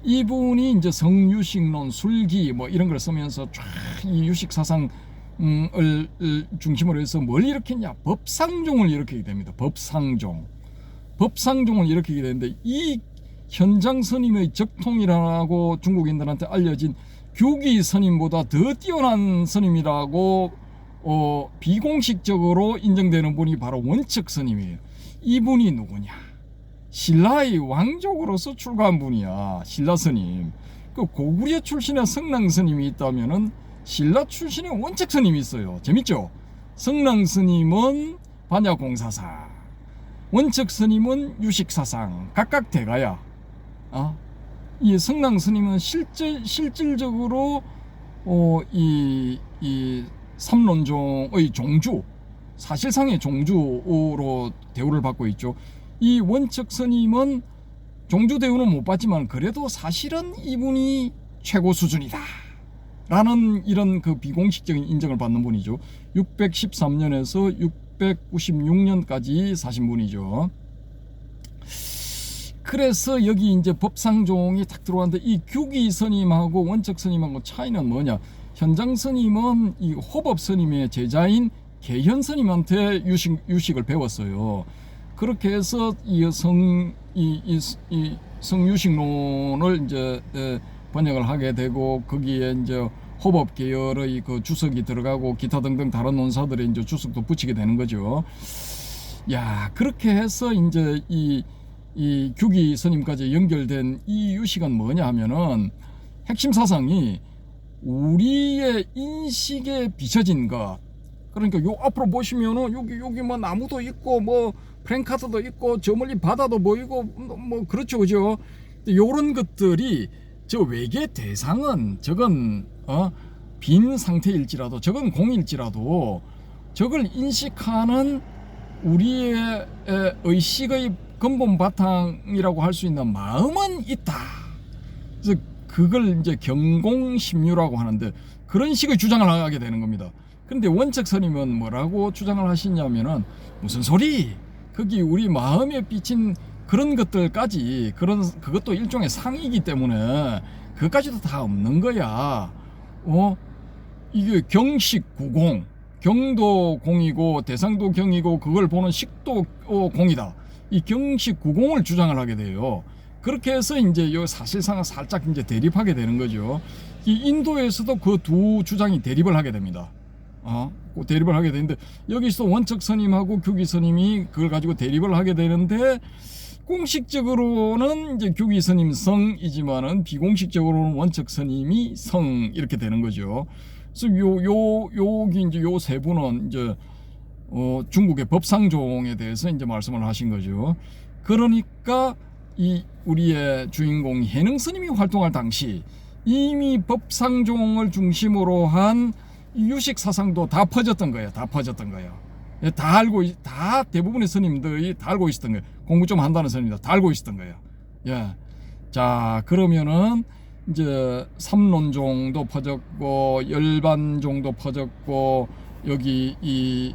이분이 이제 성유식론, 술기 이런 걸 쓰면서 쫙 이 유식 사상을 중심으로 해서 뭘 일으켰냐? 법상종을 일으키게 됩니다. 법상종을 일으키게 되는데, 이 현장 스님의 적통이라고 중국인들한테 알려진 규기 스님보다 더 뛰어난 스님이라고 비공식적으로 인정되는 분이 바로 원척 스님이에요. 이분이 누구냐? 신라의 왕족으로서 출가한 분이야. 신라 스님. 고구려 출신의 성랑 스님이 있다면은 신라 출신의 원척 스님이 있어요. 재밌죠? 성랑 스님은 반야공사사, 원척 스님은 유식사상 각각 대가야. 이 성랑 스님은 실질적으로 이 삼론종의 종주, 사실상의 종주로 대우를 받고 있죠. 이 원척 스님은 종주 대우는 못 받지만 그래도 사실은 이분이 최고 수준이다 라는 이런 그 비공식적인 인정을 받는 분이죠. 613년에서 696년까지 사신 분이죠. 그래서 여기 이제 법상종이 딱 들어왔는데, 이 규기 스님하고 원척 스님하고 차이는 뭐냐? 현장 스님은 이 호법 스님의 제자인 계현 스님한테 유식을 배웠어요. 그렇게 해서 이 성유식론을 이제 번역을 하게 되고, 거기에 이제 호법 계열의 그 주석이 들어가고 기타 등등 다른 논사들의 이제 주석도 붙이게 되는 거죠. 야, 그렇게 해서 이제 이 규기 스님까지 연결된 이 유식은 뭐냐 하면은, 핵심 사상이 우리의 인식에 비춰진 것. 그러니까 요 앞으로 보시면은 여기 뭐 나무도 있고 뭐 프랭카드도 있고 저 멀리 바다도 보이고 뭐 그렇죠, 그죠? 요런 것들이 저 외계 대상은 저건 빈 상태일지라도, 저건 공일지라도 저걸 인식하는 우리의 의식의 근본 바탕이라고 할 수 있는 마음은 있다. 그래서 그걸 이제 경공심유라고 하는데, 그런 식의 주장을 하게 되는 겁니다. 그런데 원척 스님은 뭐라고 주장을 하시냐면은, 무슨 소리? 거기 우리 마음에 비친 그런 것들까지, 그것도 일종의 상이기 때문에 그것까지도 다 없는 거야. 이게 경식 구공, 경도 공이고 대상도 경이고 그걸 보는 식도 공이다. 이 경식 구공을 주장을 하게 돼요. 그렇게 해서 이제 요 사실상은 살짝 이제 대립하게 되는 거죠. 이 인도에서도 그 두 주장이 대립을 하게 됩니다. 대립을 하게 되는데, 여기서 원척 스님하고 규기 스님이 그걸 가지고 대립을 하게 되는데, 공식적으로는 이제 규기 스님 성이지만은 비공식적으로는 원척 스님이 성, 이렇게 되는 거죠. 그래서 여기 이제 요 세 분은 이제 중국의 법상종에 대해서 이제 말씀을 하신 거죠. 그러니까 이 우리의 주인공 해능 스님이 활동할 당시 이미 법상종을 중심으로 한 유식 사상도 다 퍼졌던 거예요. 다 대부분의 스님들이 다 알고 있었던 거예요. 공부 좀 한다는 스님들 다 알고 있었던 거예요. 예. 자, 그러면은 이제 삼론종도 퍼졌고 열반종도 퍼졌고, 여기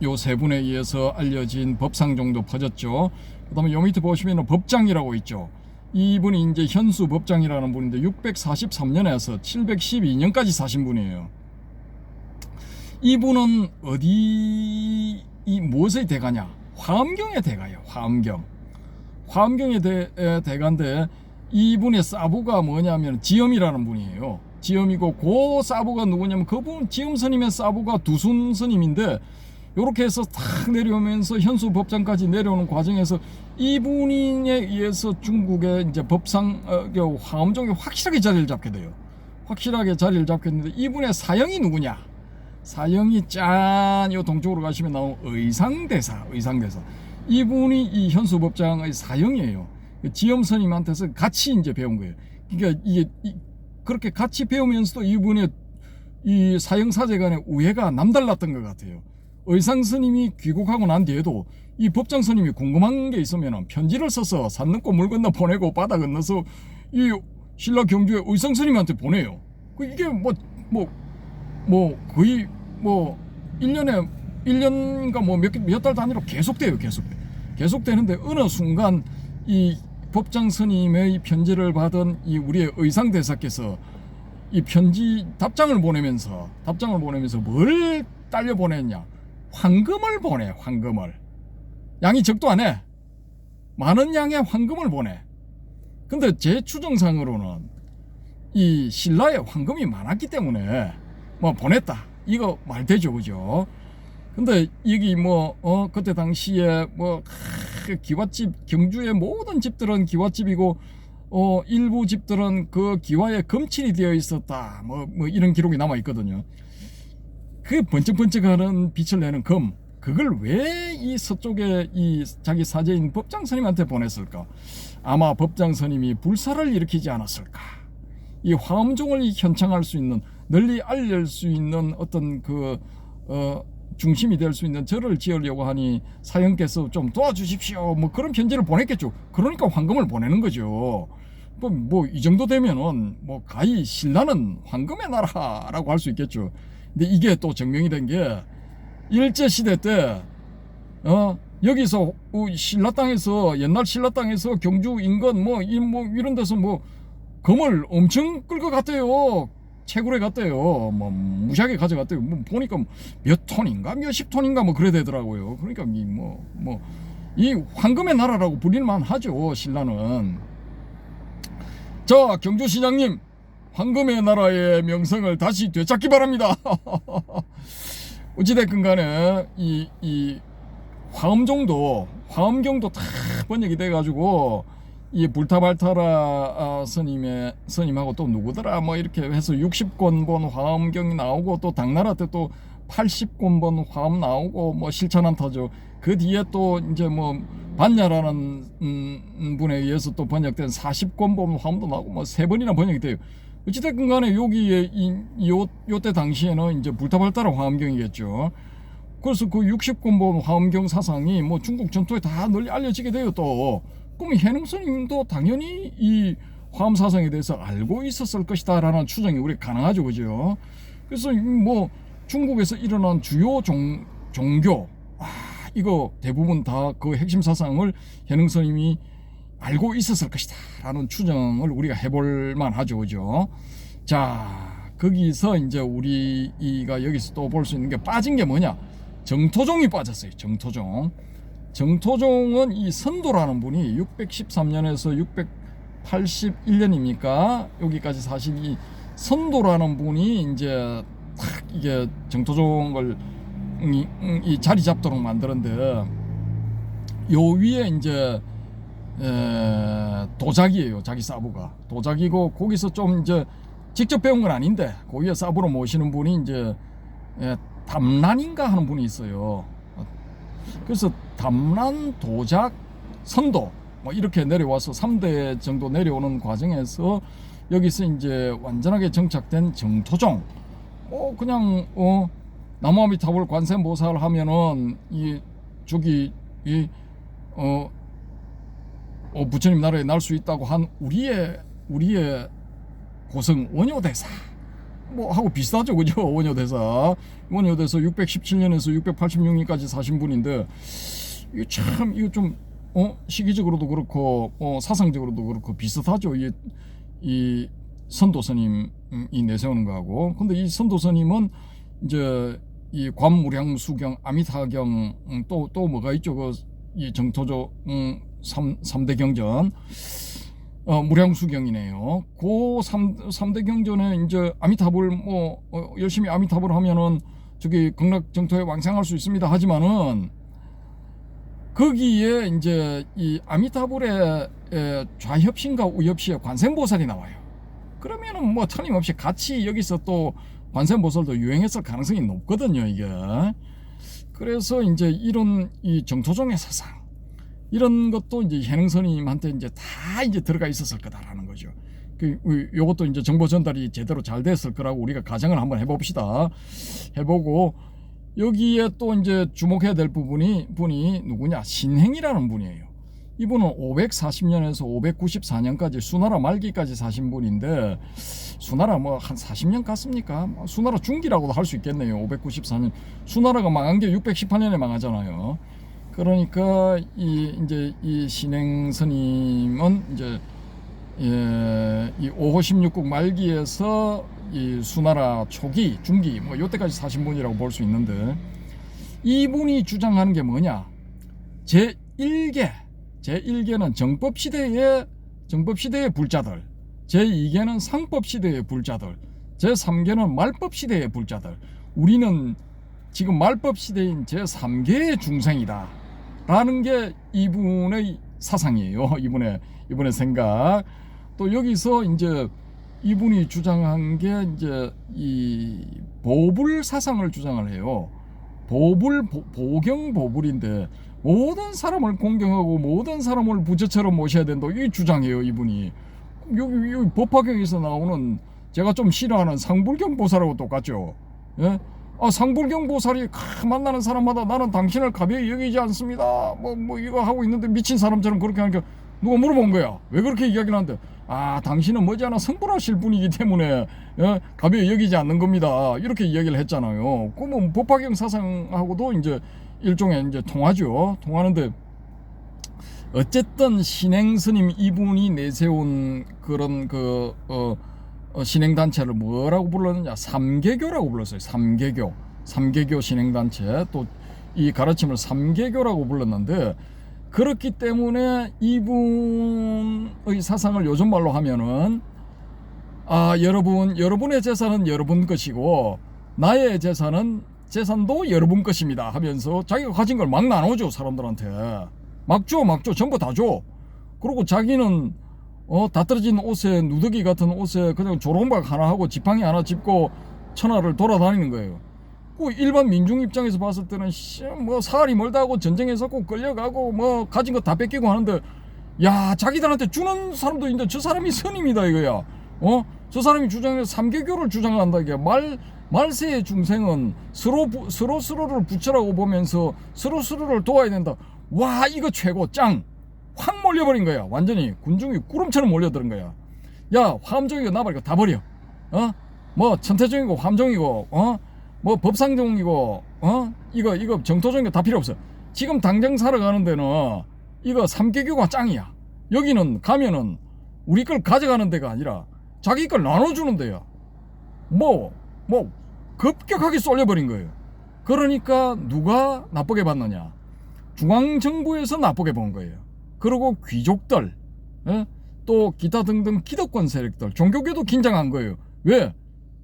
요 세 분에 의해서 알려진 법상종도 퍼졌죠. 그다음에 요 밑에 보시면 법장이라고 있죠. 이분이 이제 현수 법장이라는 분인데 643년에서 712년까지 사신 분이에요. 이분은 무엇의 대가냐? 화엄경의 대가예요. 화엄경의 대가인데, 이분의 사부가 뭐냐면 지엄이라는 분이에요. 지엄이고, 그 사부가 누구냐면 그분 지엄 스님의 사부가 두순 스님인데, 요렇게 해서 탁 내려오면서 현수 법장까지 내려오는 과정에서 이분에 의해서 중국의 이제 화엄종이 확실하게 자리를 잡게 돼요. 확실하게 자리를 잡게 됐는데, 이분의 사형이 누구냐? 사형이 요 동쪽으로 가시면 나오는 의상대사. 이분이 이 현수 법장의 사형이에요. 지엄 스님한테서 같이 이제 배운 거예요. 그러니까 이게 그렇게 같이 배우면서도 이분의 이 사형 사제 간의 우애가 남달랐던 것 같아요. 의상 스님이 귀국하고 난 뒤에도 이 법장 스님이 궁금한 게 있으면 편지를 써서 산 넘고 물 건너 보내고 바다 건너서 이 신라 경주에 의상 스님한테 보내요. 이게 거의 1년인가 몇 달 단위로 계속되는데, 어느 순간 이 법장 스님의 편지를 받은 이 우리의 의상 대사께서 이 편지 답장을 보내면서 뭘 딸려 보냈냐? 황금을 보내. 양이 적도 안 해. 많은 양의 황금을 보내. 근데 제 추정상으로는 이 신라에 황금이 많았기 때문에 보냈다. 이거 말되죠, 그죠? 근데 여기 그때 당시에 기와집, 경주의 모든 집들은 기와집이고, 일부 집들은 그 기와에 금칠이 되어 있었다. 이런 기록이 남아 있거든요. 그 번쩍번쩍하는 빛을 내는 금 그걸 왜 이 서쪽에 이 자기 사제인 법장 스님한테 보냈을까? 아마 법장 스님이 불사를 일으키지 않았을까? 이 화엄종을 현창할 수 있는, 널리 알릴 수 있는 어떤 그 중심이 될 수 있는 절을 지으려고 하니 사형께서 좀 도와주십시오, 뭐 그런 편지를 보냈겠죠. 그러니까 황금을 보내는 거죠. 뭐 이 정도 되면은 뭐 가히 신라는 황금의 나라라고 할 수 있겠죠. 근데 이게 또 증명이 된 게 일제 시대 때 여기서 신라 땅에서, 옛날 신라 땅에서 경주 인근 뭐 이런 데서 뭐 금을 엄청 끌고 갔대요. 채굴해 갔대요. 뭐 무지하게 가져갔대요. 뭐 보니까 몇 톤인가 몇십 톤인가 뭐 그래 되더라고요. 그러니까 이 황금의 나라라고 불릴만 하죠, 신라는. 자, 경주시장님, 황금의 나라의 명성을 다시 되찾기 바랍니다. 어찌됐건 간에 이 화엄경도 다 번역이 돼가지고 이 불타발타라 스님하고 또 누구더라 뭐 이렇게 해서 60권본 화엄경이 나오고, 또 당나라 때 또 80권본 화엄 나오고, 뭐 실천한타죠. 그 뒤에 또 이제 뭐 반야라는 분에 의해서 또 번역된 40권본 화엄도 나오고, 뭐 3번이나 번역이 돼요. 어찌됐건 간에 여기에 요때 당시에는 이제 불타발타라 화엄경이겠죠. 그래서 그 60권본 화엄경 사상이 뭐 중국 전토에 다 널리 알려지게 돼요. 또 그럼 해능 스님도 당연히 이 화엄 사상에 대해서 알고 있었을 것이다 라는 추정이 우리가 가능하죠, 그죠? 그래서 뭐 중국에서 일어난 주요 종교, 이거 대부분 다 그 핵심 사상을 해능 스님이 알고 있었을 것이다 라는 추정을 우리가 해볼 만하죠, 그죠? 자, 거기서 이제 우리가 여기서 또 볼 수 있는 게, 빠진 게 뭐냐? 정토종이 빠졌어요. 정토종은 이 선도라는 분이 613년에서 681년입니까? 여기까지 사신 이 선도라는 분이 이제 딱 이게 정토종을 이 자리 잡도록 만드는데, 요 위에 이제 도자기예요. 자기 사부가 도자기고, 거기서 좀 이제 직접 배운 건 아닌데 그 위에 사부로 모시는 분이 이제 담란인가 하는 분이 있어요. 그래서 담란, 도작, 선도 뭐 이렇게 내려와서 3대 정도 내려오는 과정에서 여기서 이제 완전하게 정착된 정토종. 그냥 나무아미타불 관세음보살 하면은 부처님 나라에 날 수 있다고 한 우리의 고성 원효대사 뭐 하고 비슷하죠, 그죠? 원효대사 617년에서 686년까지 사신 분인데, 이거 좀 시기적으로도 그렇고 사상적으로도 그렇고 비슷하죠. 이 선도스님이 내세우는 거하고. 근데 이 선도스님은 이제 이 관무량수경, 아미타경, 또 뭐가 있죠? 이 정토조 3대 경전, 무량수경이네요. 그 3대 경전에 이제 아미타불 열심히 아미타불 하면은 저기 극락정토에 왕생할 수 있습니다 하지만은, 거기에 이제 이 아미타불의 좌협신과 우협시에 관세음보살이 나와요. 그러면은 뭐 틀림없이 같이 여기서 또 관세음보살도 유행했을 가능성이 높거든요, 이게. 그래서 이제 이런 이 정토종의 사상, 이런 것도 이제 해능스님한테 이제 다 이제 들어가 있었을 거다라는 거죠. 요것도 이제 정보 전달이 제대로 잘 됐을 거라고 우리가 가정을 한번 해봅시다. 해보고, 여기에 또 이제 주목해야 될 분이 누구냐? 신행이라는 분이에요. 이분은 540년에서 594년까지 수나라 말기까지 사신 분인데, 수나라 뭐 한 40년 갔습니까? 수나라 중기라고도 할 수 있겠네요. 594년. 수나라가 망한 게 618년에 망하잖아요. 그러니까 이 신행 스님은 이제 이 5호 16국 말기에서 이 수나라 초기, 중기 뭐 요때까지 사신 분이라고 볼 수 있는데, 이분이 주장하는 게 뭐냐? 제1계는 정법시대의 불자들, 제2계는 상법시대의 불자들, 제3계는 말법시대의 불자들. 우리는 지금 말법시대인 제3계의 중생이다 라는 게 이분의 사상이에요. 이분의 생각. 또 여기서 이제 이분이 주장한 게 이제 이 보불 사상을 주장을 해요. 보경보불인데 모든 사람을 공경하고 모든 사람을 부처처럼 모셔야 된다 이 주장이에요 이분이. 여기 법화경에서 나오는 제가 좀 싫어하는 상불경 보살하고 똑같죠. 예? 상불경 보살이 만나는 사람마다 나는 당신을 가벼이 여기지 않습니다. 뭐 이거 하고 있는데 미친 사람처럼 그렇게 하니까 누가 물어본 거야. 왜 그렇게 이야기를 하는데 당신은 머지않아 성불하실 분이기 때문에 가벼이 여기지 않는 겁니다. 이렇게 이야기를 했잖아요. 그러면 법화경 사상하고도 이제 일종의 이제 통하죠. 통하는데 어쨌든 신행 스님 이분이 내세운 그런 신행 단체를 뭐라고 불렀느냐? 삼계교라고 불렀어요. 삼계교 신행 단체. 또 이 가르침을 삼계교라고 불렀는데 그렇기 때문에 이분의 사상을 요즘 말로 하면은 여러분의 재산은 여러분 것이고 나의 재산도 여러분 것입니다 하면서 자기가 가진 걸 막 나눠줘 사람들한테. 막 줘 전부 다 줘. 그리고 자기는 다 떨어진 옷에 누더기 같은 옷에 그냥 조롱박 하나 하고 지팡이 하나 짚고 천하를 돌아다니는 거예요. 그 일반 민중 입장에서 봤을 때는 뭐 사활이 멀다 하고 전쟁에서 꼭 끌려가고 뭐 가진 거 다 뺏기고 하는데 자기들한테 주는 사람도 있는데 저 사람이 스님이다 이거야. 저 사람이 주장해서 삼계교를 주장한다 이게. 말세의 중생은 서로를 부처라고 보면서 서로를 도와야 된다. 와 이거 최고 짱! 확 몰려버린 거야. 완전히 군중이 구름처럼 몰려드는 거야. 화엄종이고 나발이고 다 버려. 뭐 천태종이고 화엄종이고 뭐 법상종이고 이거 정토종이고 다 필요 없어. 지금 당장 살아가는 데는 이거 삼계교가 짱이야. 여기는 가면은 우리 걸 가져가는 데가 아니라 자기 걸 나눠주는 데야. 뭐 급격하게 쏠려버린 거예요. 그러니까 누가 나쁘게 봤느냐? 중앙정부에서 나쁘게 본 거예요. 그리고 귀족들, 또 기타 등등 기득권 세력들, 종교계도 긴장한 거예요. 왜?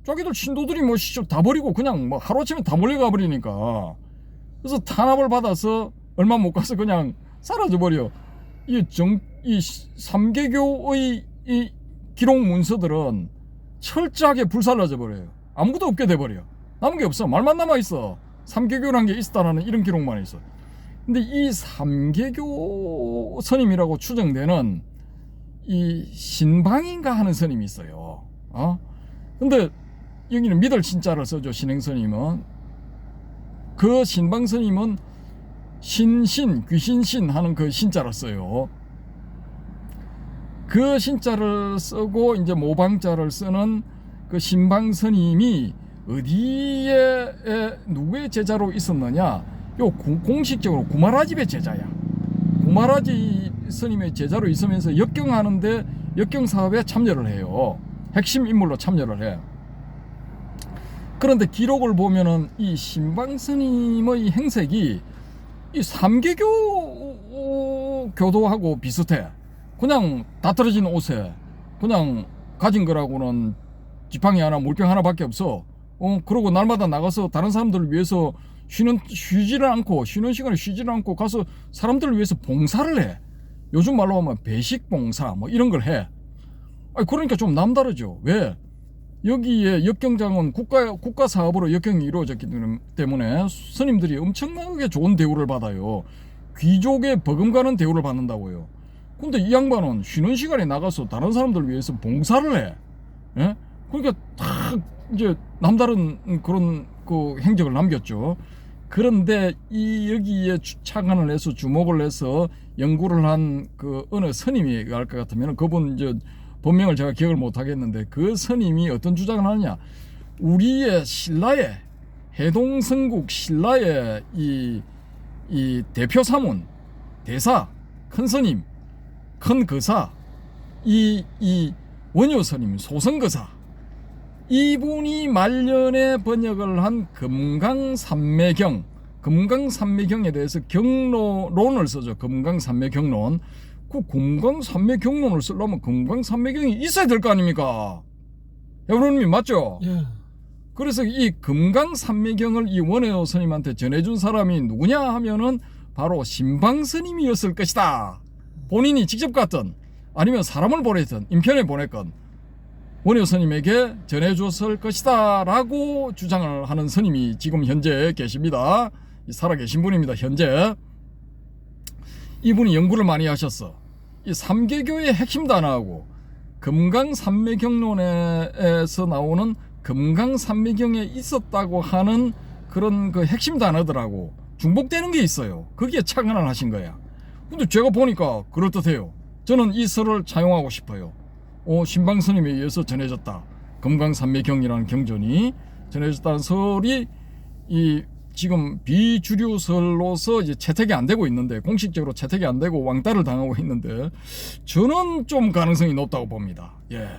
자기들 신도들이 다 버리고 그냥 하루아침에 다 몰려가 버리니까. 그래서 탄압을 받아서 얼마 못 가서 그냥 사라져 버려. 이 삼계교의 이 기록 문서들은 철저하게 불살라져 버려요. 아무것도 없게 돼 버려. 남은 게 없어. 말만 남아 있어. 삼계교라는 게 있다라는 이런 기록만 있어. 근데 이 삼계교 스님이라고 추정되는 이 신방인가 하는 스님이 있어요. 근데 여기는 믿을 신자를 써줘. 신행 스님은 그 신방 스님은 귀신신 하는 그 신자를 써요. 그 신자를 쓰고 이제 모방자를 쓰는 그 신방 스님이 어디에 누구의 제자로 있었느냐? 공식적으로 구마라집의 제자야. 구마라집 스님의 제자로 있으면서 역경하는데 역경 사업에 참여를 해요. 핵심 인물로 참여를 해. 그런데 기록을 보면은 이 신방 스님의 행색이 이 삼계교 교도하고 비슷해. 그냥 다 떨어진 옷에 그냥 가진 거라고는 지팡이 하나 물병 하나밖에 없어. 그러고 날마다 나가서 다른 사람들을 위해서 쉬는 시간에 쉬지를 않고 가서 사람들을 위해서 봉사를 해. 요즘 말로 하면 배식 봉사 뭐 이런 걸 해. 그러니까 좀 남다르죠. 왜? 여기에 역경장은 국가 사업으로 역경이 이루어졌기 때문에 스님들이 엄청나게 좋은 대우를 받아요. 귀족의 버금가는 대우를 받는다고요. 근데 이 양반은 쉬는 시간에 나가서 다른 사람들을 위해서 봉사를 해. 예? 그러니까 딱 이제 남다른 그런 그 행적을 남겼죠. 그런데 여기에 착안을 해서 주목을 해서 연구를 한 그 어느 스님이 할 것 같으면 그분 본명을 제가 기억을 못 하겠는데 그 스님이 어떤 주장을 하느냐? 우리의 신라의 해동성국 신라의 이 대표 사문 대사 큰 스님 큰 거사 이 원효 스님 소성거사 이분이 말년에 번역을 한 금강산매경에 대해서 경론을 써줘. 금강산매경론. 그 금강산매경론을 쓰려면 금강산매경이 있어야 될 거 아닙니까? 여러분이 맞죠? 예. 그래서 이 금강산매경을 이 원효 스님한테 전해준 사람이 누구냐 하면은 바로 신방 스님이었을 것이다. 본인이 직접 갔든 아니면 사람을 보냈든 인편에 보냈건 원효 스님에게 전해줬을 것이다 라고 주장을 하는 스님이 지금 현재 계십니다. 살아계신 분입니다. 현재 이분이 연구를 많이 하셨어. 이 삼계교의 핵심 단어하고 금강산매경론에서 나오는 금강산매경에 있었다고 하는 그런 그 핵심 단어들하고 중복되는 게 있어요. 거기에 착안을 하신 거야. 근데 제가 보니까 그럴듯해요. 저는 이 설을 차용하고 싶어요. 신방스님에 의해서 전해졌다. 금강산매경이라는 경전이 전해졌다는 설이 이 지금 비주류설로서 이제 채택이 안 되고 있는데, 공식적으로 채택이 안 되고 왕따를 당하고 있는데, 저는 좀 가능성이 높다고 봅니다. 예.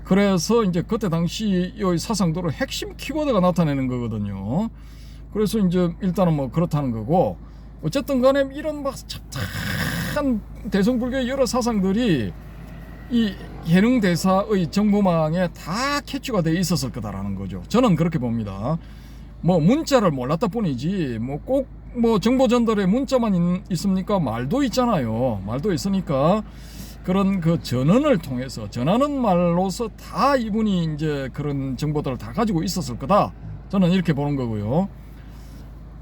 그래서 이제 그때 당시 이 사상도를 핵심 키워드가 나타내는 거거든요. 그래서 이제 일단은 뭐 그렇다는 거고, 어쨌든 간에 이런 막 착한 대성불교의 여러 사상들이 이 해능대사의 정보망에 다 캐치가 돼 있었을 거다라는 거죠. 저는 그렇게 봅니다. 뭐 문자를 몰랐다 뿐이지 뭐 꼭 뭐 정보 전달에 문자만 있습니까? 말도 있잖아요. 말도 있으니까 그런 그 전언을 통해서, 전하는 말로서 다 이분이 이제 그런 정보들을 다 가지고 있었을 거다. 저는 이렇게 보는 거고요.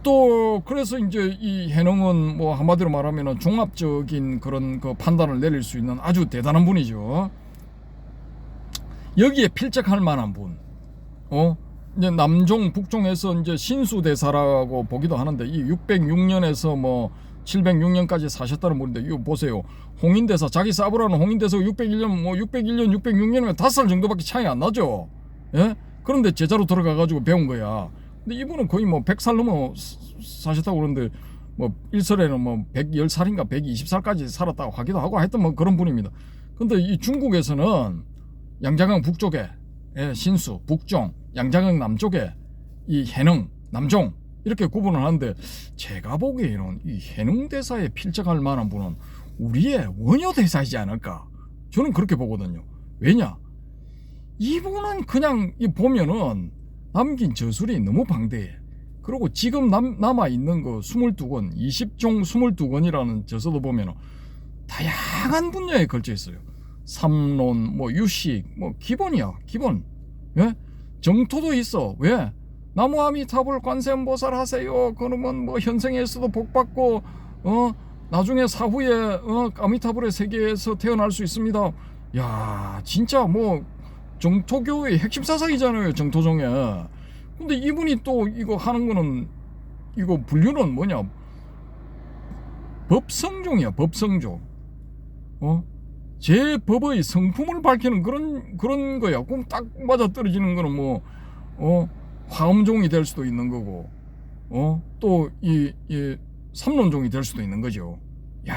또 그래서 이제 이 해능은 뭐 한마디로 말하면 종합적인 그런 그 판단을 내릴 수 있는 아주 대단한 분이죠. 여기에 필적할 만한 분, 이제 남종 북종에서 이제 신수대사라고 보기도 하는데, 이 606년에서 뭐 706년까지 사셨다는 분인데, 이거 보세요. 홍인대사, 자기 싸브라는 홍인대사가 601년, 뭐 601년, 606년이면 5살 정도밖에 차이 안 나죠. 예? 그런데 제자로 들어가가지고 배운 거야. 근데 이분은 거의 뭐 100살 넘어 사셨다고 그러는데, 뭐 일설에는 뭐 110살인가 120살까지 살았다고 하기도 하고 하여튼 뭐 그런 분입니다. 근데 이 중국에서는 양자강 북쪽에 신수, 북종, 양자강 남쪽에 이 해능, 남종 이렇게 구분을 하는데, 제가 보기에는 이 해능대사에 필적할 만한 분은 우리의 원효대사이지 않을까, 저는 그렇게 보거든요. 왜냐, 이분은 그냥 보면은 남긴 저술이 너무 방대해. 그리고 지금 남아있는 거 22권, 20종 22권이라는 저서도 보면은 다양한 분야에 걸쳐 있어요. 삼론, 뭐 유식, 뭐 기본이야, 기본. 예? 정토도 있어. 왜? 나무아미타불 관세음보살 하세요. 그러면 뭐 현생에서도 복 받고 나중에 사후에 아미타불의 세계에서 태어날 수 있습니다. 야, 진짜 뭐 정토교의 핵심 사상이잖아요, 정토종에. 근데 이분이 또 이거 하는 거는, 이거 분류는 뭐냐, 법성종이야, 법성종. 제 법의 성품을 밝히는 그런 거야. 그럼 딱 맞아 떨어지는 거는 뭐 화엄종이 될 수도 있는 거고, 또 이 삼론종이 될 수도 있는 거죠. 야,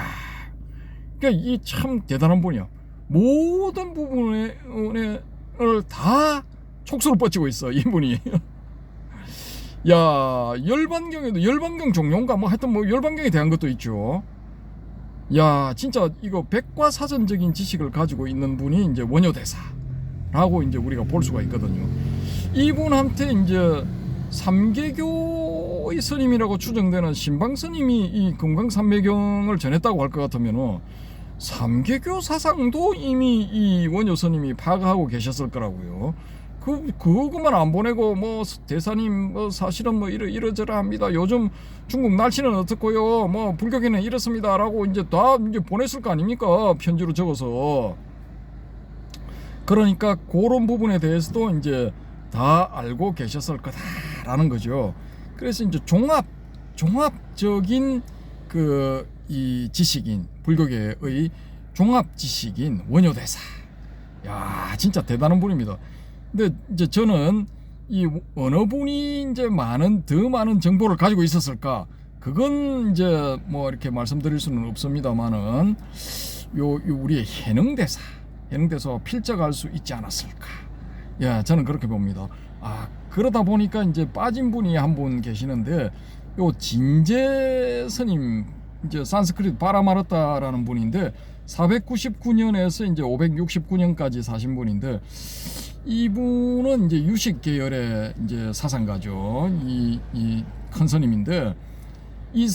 그러니까 이 참 대단한 분이야. 모든 부분을 다 촉수를 뻗치고 있어, 이분이. 야, 열반경에도 열반경 종용가 뭐 하여튼 뭐 열반경에 대한 것도 있죠. 야, 진짜 이거 백과사전적인 지식을 가지고 있는 분이 이제 원효대사라고 이제 우리가 볼 수가 있거든요. 이분한테 이제 삼계교의 스님이라고 추정되는 신방 스님이 이 금강산매경을 전했다고 할 것 같으면은, 삼계교 사상도 이미 이 원효 스님이 파악하고 계셨을 거라고요. 그것만 안 보내고 뭐 대사님 뭐 사실은 뭐 이러저러 합니다. 요즘 중국 날씨는 어떻고요? 뭐 불교계는 이렇습니다라고 이제 다 이제 보냈을 거 아닙니까? 편지로 적어서. 그러니까 그런 부분에 대해서도 이제 다 알고 계셨을 거다라는 거죠. 그래서 이제 종합적인 그 이 지식인, 불교계의 종합 지식인 원효대사. 야, 진짜 대단한 분입니다. 근데 이제 저는 이 어느 분이 이제 더 많은 정보를 가지고 있었을까, 그건 이제 뭐 이렇게 말씀드릴 수는 없습니다만은, 우리의 해능대사가 필적할 수 있지 않았을까. 예, 저는 그렇게 봅니다. 그러다 보니까 이제 빠진 분이 한 분 계시는데, 요 진제 스님, 이제 산스크리트 바라마르타라는 분인데 499년에서 이제 569년까지 사신 분인데, 이분은 이제 유식 계열의 이제 사상가죠. 이 큰 스님인데, 이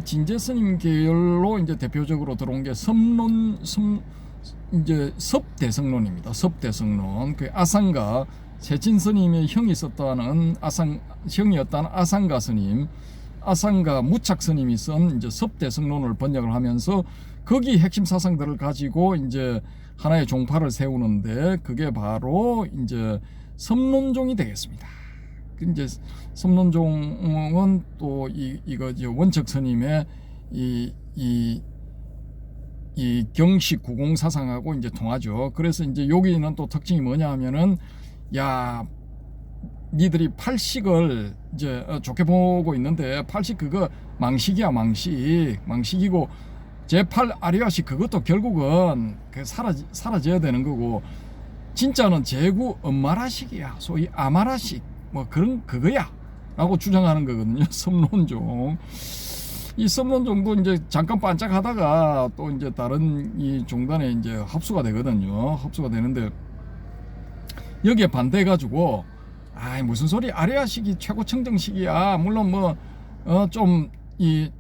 진제 스님 계열로 이제 대표적으로 들어온 게 이제 섭대성론입니다. 섭대성론. 그 아상가 세친 스님의 형이 썼다는 형이었다는 아상가 스님, 아상가 무착 스님이 쓴 이제 섭대성론을 번역을 하면서 거기 핵심 사상들을 가지고 이제 하나의 종파를 세우는데 그게 바로 이제 섭론종이 되겠습니다. 이제 섭론종은 또 이거 원척 스님의 이 경식 구공 사상하고 이제 통하죠. 그래서 이제 여기는 또 특징이 뭐냐 하면은, 야, 니들이 팔식을 이제 좋게 보고 있는데 팔식 그거 망식이야. 망식이고 제8 아리아식 그것도 결국은 그 사라져야 되는 거고, 진짜는 제구 엄마라식이야. 소위 아마라식 뭐 그런 그거야 라고 주장하는 거거든요. 섭론종. 이 섭론종도 이제 잠깐 반짝하다가 또 이제 다른 이 종단에 이제 흡수가 되거든요. 흡수가 되는데 여기에 반대해가지고, 아이 무슨 소리, 아레아식이 최고 청정식이야. 물론 뭐 좀 이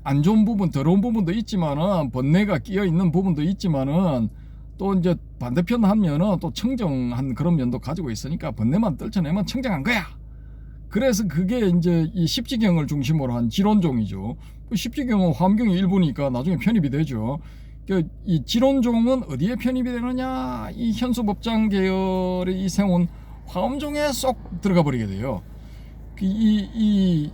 안 좋은 부분, 더러운 부분도 있지만은, 번뇌가 끼어 있는 부분도 있지만은, 또 이제 반대편 하면은 또 청정한 그런 면도 가지고 있으니까 번뇌만 떨쳐내면 청정한 거야. 그래서 그게 이제 이 십지경을 중심으로 한 지론종이죠. 십지경은 화엄경의 일부니까 나중에 편입이 되죠. 이 지론종은 어디에 편입이 되느냐? 이 현수법장 계열의 이 세운 화엄종에 쏙 들어가 버리게 돼요. 이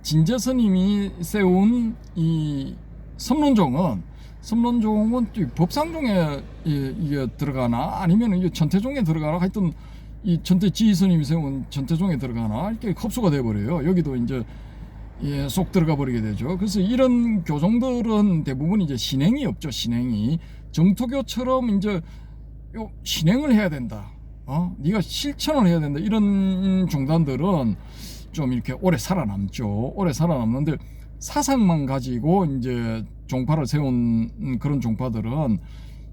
진제스님이 세운 이 섭론종은 법상종에 이게 들어가나 아니면 이게 천태종에 들어가나, 하여튼 이 천태지스님이 세운 천태종에 들어가나 이렇게 흡수가 돼 버려요. 여기도 이제 쏙 들어가 버리게 되죠. 그래서 이런 교종들은 대부분 이제 신행이 없죠. 신행이 정토교처럼 이제 신행을 해야 된다. 네가 실천을 해야 된다. 이런 종단들은 좀 이렇게 오래 살아남죠. 오래 살아남는데 사상만 가지고 이제 종파를 세운 그런 종파들은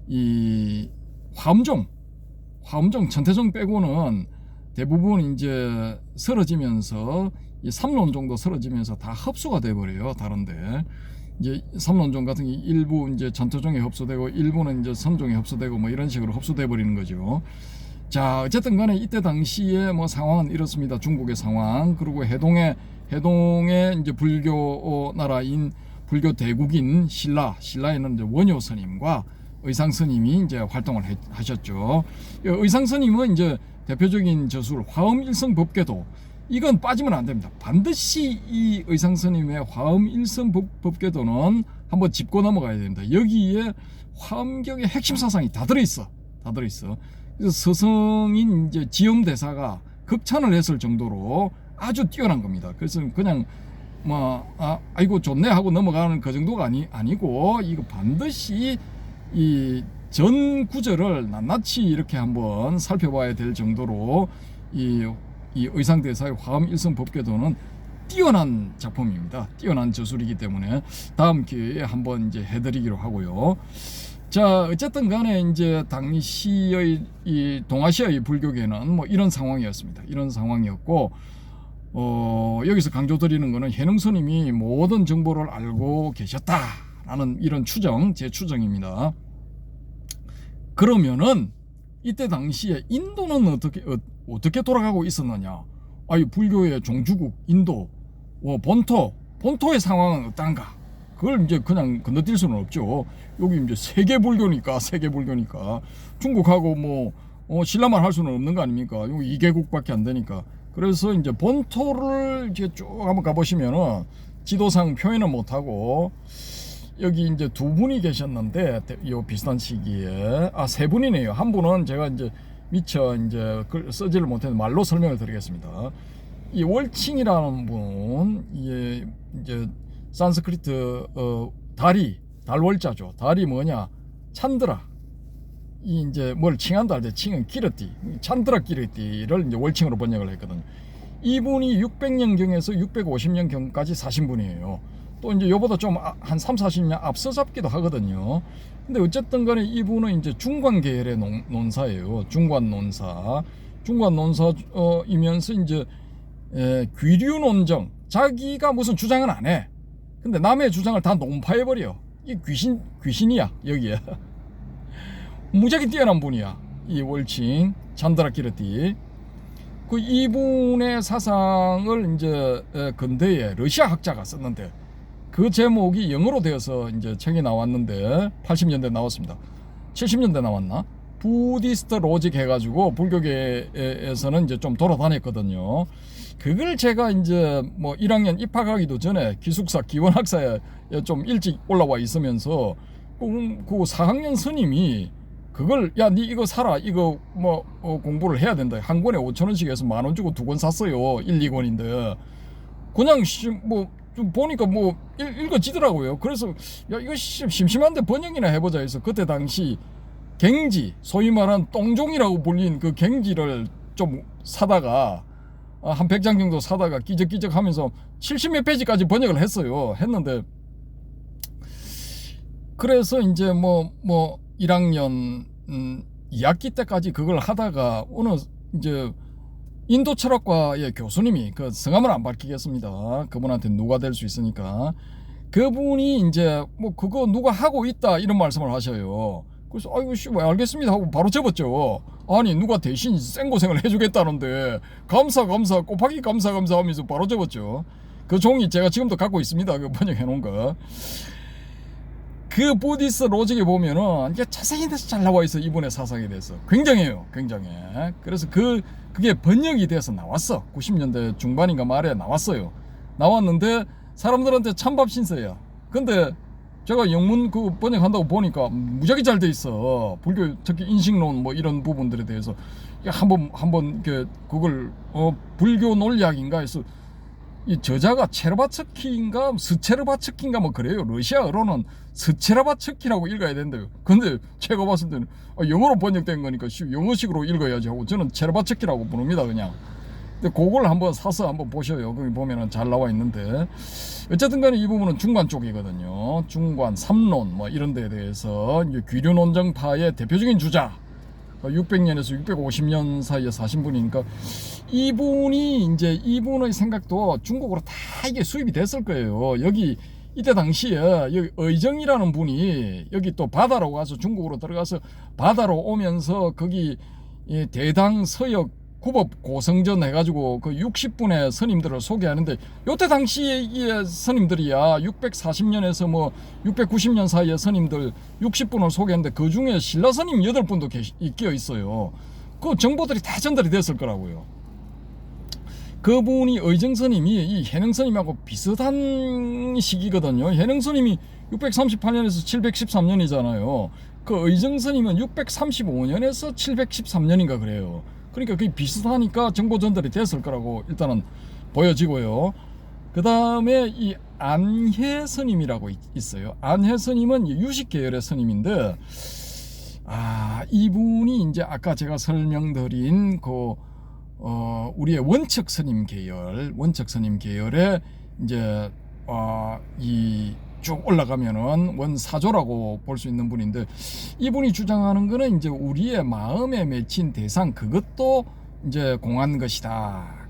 이 화엄종, 천태종 빼고는 대부분 이제 쓰러지면서 이 삼론종도 쓰러지면서 다 흡수가 돼 버려요. 다른데 이제 삼론종 같은 게 일부 이제 천태종에 흡수되고 일부는 이제 선종에 흡수되고 뭐 이런 식으로 흡수돼 버리는 거죠. 자, 어쨌든 간에 이때 당시에 뭐 상황은 이렇습니다. 중국의 상황. 그리고 해동의 이제 불교 나라인 불교 대국인 신라에는 이제 원효 스님과 의상 스님이 이제 활동을 하셨죠. 의상 스님은 이제 대표적인 저술 화엄일성 법궤도, 이건 빠지면 안 됩니다. 반드시 이 의상 스님의 화엄일성 법궤도는 한번 짚고 넘어가야 됩니다. 여기에 화엄경의 핵심 사상이 다 들어있어. 그래서 서성인 이제 지엄대사가 극찬을 했을 정도로 아주 뛰어난 겁니다. 그래서 그냥 뭐 아이고 좋네 하고 넘어가는 그 정도가 아니고, 이거 반드시 이 전 구절을 낱낱이 이렇게 한번 살펴봐야 될 정도로 이 의상대사의 화엄일성 법궤도는 뛰어난 작품입니다. 뛰어난 저술이기 때문에 다음 기회에 한번 이제 해드리기로 하고요. 자, 어쨌든 간에 이제 당시의 이 동아시아의 불교계는 뭐 이런 상황이었습니다. 이런 상황이었고, 여기서 강조드리는 거는 해능스님이 모든 정보를 알고 계셨다라는 이런 추정, 제 추정입니다. 그러면은 이때 당시에 인도는 어떻게 돌아가고 있었느냐? 아니, 불교의 종주국 인도, 본토의 상황은 어떤가? 그걸 이제 그냥 건너뛸 수는 없죠. 여기 이제 세계 불교니까 중국하고 뭐 신라만 할 수는 없는 거 아닙니까? 여기 2개국밖에 안 되니까. 그래서 이제 본토를 이제 쭉 한번 가보시면은 지도상 표현은 못하고, 여기 이제 두 분이 계셨는데 요 비슷한 시기에 세 분이네요. 한 분은 제가 이제 미처 이제 쓰지를 못해서 말로 설명을 드리겠습니다. 이 월칭이라는 분, 이제 산스크리트 달월자죠. 달이 뭐냐? 찬드라. 이 이제 뭘 칭한다 할 때 칭은 기르띠, 찬드라 기르띠를 이제 월칭으로 번역을 했거든요. 이분이 600년경에서 650년경까지 사신 분이에요. 또 이제 요보다 좀 한 30-40년 앞서 잡기도 하거든요. 근데 어쨌든 간에 이분은 이제 중관 계열의 논사예요. 중관 논사이면서 이제 귀류 논정, 자기가 무슨 주장은 안 해. 근데 남의 주장을 다 논파해버려. 이 귀신이야 여기에. 무지하게 뛰어난 분이야. 이 월칭 찬드라 키르티. 그 이분의 사상을 이제 근대에 러시아 학자가 썼는데 그 제목이 영어로 되어서 이제 책이 나왔는데 80년대 나왔습니다. 70년대 나왔나? 부디스트 로직 해가지고 불교계에서는 이제 좀 돌아다녔거든요. 그걸 제가 이제 뭐 1학년 입학하기도 전에 기숙사 기원학사에 좀 일찍 올라와 있으면서 그 4학년 스님이 그걸 야 니 이거 사라 이거 뭐 공부를 해야 된다. 한 권에 5,000원씩 해서 10,000원 주고 2권 샀어요. 1, 2권인데 그냥 뭐 좀 보니까 뭐 읽어지더라고요. 그래서 야 이거 심심한데 번역이나 해보자 해서 그때 당시 갱지 소위 말한 똥종이라고 불린 그 갱지를 좀 사다가 한 100장 정도 사다가 끼적끼적 하면서 70몇 페이지까지 번역을 했어요. 했는데 그래서 이제 뭐 1학년 2학기 때까지 그걸 하다가 어느 이제 인도 철학과의 교수님이 그 성함을 안 밝히겠습니다. 그분한테 누가 될 수 있으니까 그분이 이제 뭐 그거 누가 하고 있다 이런 말씀을 하셔요. 그래서 아이고 씨 알겠습니다 하고 바로 접었죠. 아니 누가 대신 생고생을 해주겠다는데 감사 곱하기 감사 하면서 바로 접었죠. 그 종이 제가 지금도 갖고 있습니다. 그 번역해 놓은 거. 그 부디스트 로직에 보면은 이게 자세히 돼서 잘 나와 있어. 이분의 사상에 대해서 굉장해요. 굉장해. 그래서 그게 번역이 돼서 나왔어. 90년대 중반인가 말에 나왔어요. 나왔는데 사람들한테 찬밥 신세야. 근데 제가 영문 그 번역한다고 보니까 무지하게 잘 돼 있어. 불교 특히 인식론 뭐 이런 부분들에 대해서 한번 그걸 불교 논리학인가 해서 이 저자가 체르바츠키인가 스체르바츠키인가 뭐 그래요. 러시아어로는 스체르바츠키라고 읽어야 된대요. 근데 제가 봤을 때는 영어로 번역된 거니까 영어식으로 읽어야지 하고 저는 체르바츠키라고 부릅니다 그냥. 근데 그걸 한번 사서 한번 보셔요. 거기 보면은 잘 나와 있는데 어쨌든 간에 이 부분은 중관 쪽이거든요. 중관, 삼론 뭐 이런 데에 대해서 이제 귀륜원정파의 대표적인 주자 600년에서 650년 사이에 사신 분이니까 이분의 생각도 중국으로 다 이게 수입이 됐을 거예요. 여기 이때 당시에 여기 의정이라는 분이 여기 또 바다로 가서 중국으로 들어가서 바다로 오면서 거기 대당 서역 구법 고성전 해가지고 그 60분의 스님들을 소개하는데 요때 당시에 이 스님들이야 640년에서 뭐 690년 사이에 스님들 60분을 소개했는데 그 중에 신라 스님 8분도 끼어 있어요. 그 정보들이 다 전달이 됐을 거라고요. 그분이 의정 스님이 이 해능 스님하고 비슷한 시기거든요. 해능 스님이 638년에서 713년이잖아요. 그 의정 스님은 635년에서 713년인가 그래요. 그러니까 그게 비슷하니까 정보 전달이 됐을 거라고 일단은 보여지고요. 그 다음에 이 안해 스님이라고 있어요. 안해 스님은 유식 계열의 스님인데, 이분이 이제 아까 제가 설명드린 우리의 원척 스님 계열에 이제 쭉 올라가면은 원사조라고 볼 수 있는 분인데 이분이 주장하는 거는 이제 우리의 마음에 맺힌 대상 그것도 이제 공한 것이다.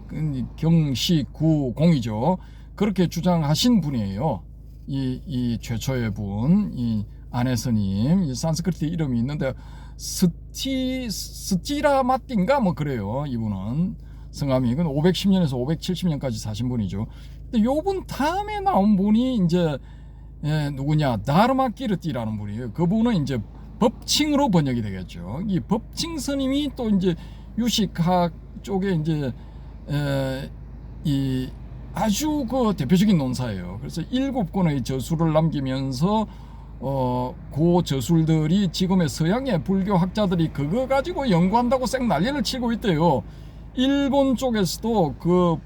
경시구공이죠. 그렇게 주장하신 분이에요. 이 최초의 분, 이 안해 스님, 이 산스크리트 이름이 있는데 스티라마띠인가 뭐 그래요. 이분은 성함이 510년에서 570년까지 사신 분이죠. 근데 요분 다음에 나온 분이 이제 누구냐 다르마키르티라는 분이에요. 그분은 이제 법칭으로 번역이 되겠죠. 이 법칭 스님이 또 이제 유식학 쪽에 이제 이 아주 그 대표적인 논사예요. 그래서 7권의 저술을 남기면서 그 저술들이 지금의 서양의 불교 학자들이 그거 가지고 연구한다고 쌩 난리를 치고 있대요. 일본 쪽에서도 그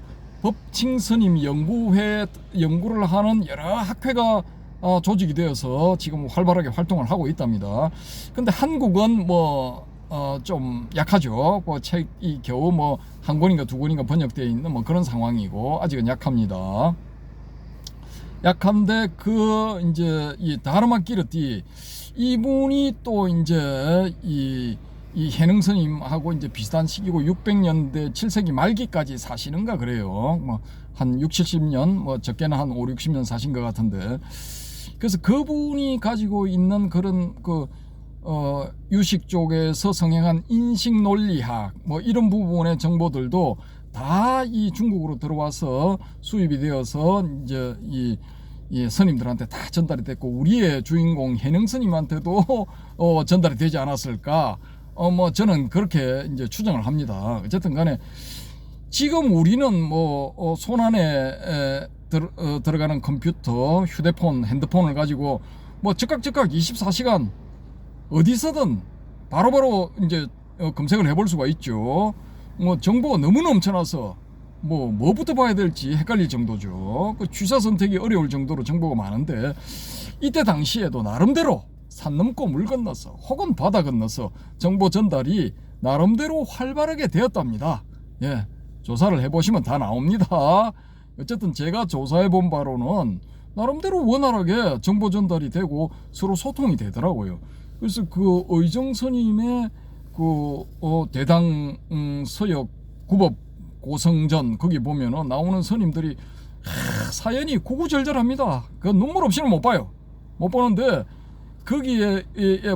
법칭 스님 연구를 하는 여러 학회가 조직이 되어서 지금 활발하게 활동을 하고 있답니다. 근데 한국은 좀 약하죠. 책이 겨우 한 권인가 두 권인가 번역되어 있는 그런 상황이고 아직은 약합니다. 약한데 이제 이 다르마키르티 이분이 또 이제 이 해능 스님하고 이제 비슷한 시기고 600년대 7세기 말기까지 사시는가 그래요. 한 6, 70년 적게는 한 5, 60년 사신 것 같은데 그래서 그분이 가지고 있는 그런 유식 쪽에서 성행한 인식 논리학 뭐 이런 부분의 정보들도 다 이 중국으로 들어와서 수입이 되어서 이제 이 스님들한테 다 전달이 됐고, 우리의 주인공 해능 스님한테도 전달이 되지 않았을까? 뭐 저는 그렇게 이제 추정을 합니다. 어쨌든 간에 지금 우리는 뭐 손안에 들어가는 컴퓨터, 휴대폰, 핸드폰을 가지고 뭐 즉각 24시간 어디서든 바로바로 이제 검색을 해볼 수가 있죠. 뭐 정보가 너무 넘쳐나서 뭐부터 봐야 될지 헷갈릴 정도죠. 그 취사 선택이 어려울 정도로 정보가 많은데, 이때 당시에도 나름대로 산 넘고 물 건너서 혹은 바다 건너서 정보 전달이 나름대로 활발하게 되었답니다. 예, 조사를 해보시면 다 나옵니다. 어쨌든 제가 조사해 본 바로는 나름대로 원활하게 정보 전달이 되고 서로 소통이 되더라고요. 그래서 그 의정 스님의 대당 서역 구법 고성전 거기 보면은 나오는 스님들이 사연이 구구절절합니다. 그 눈물 없이는 못 봐요. 못 보는데 거기에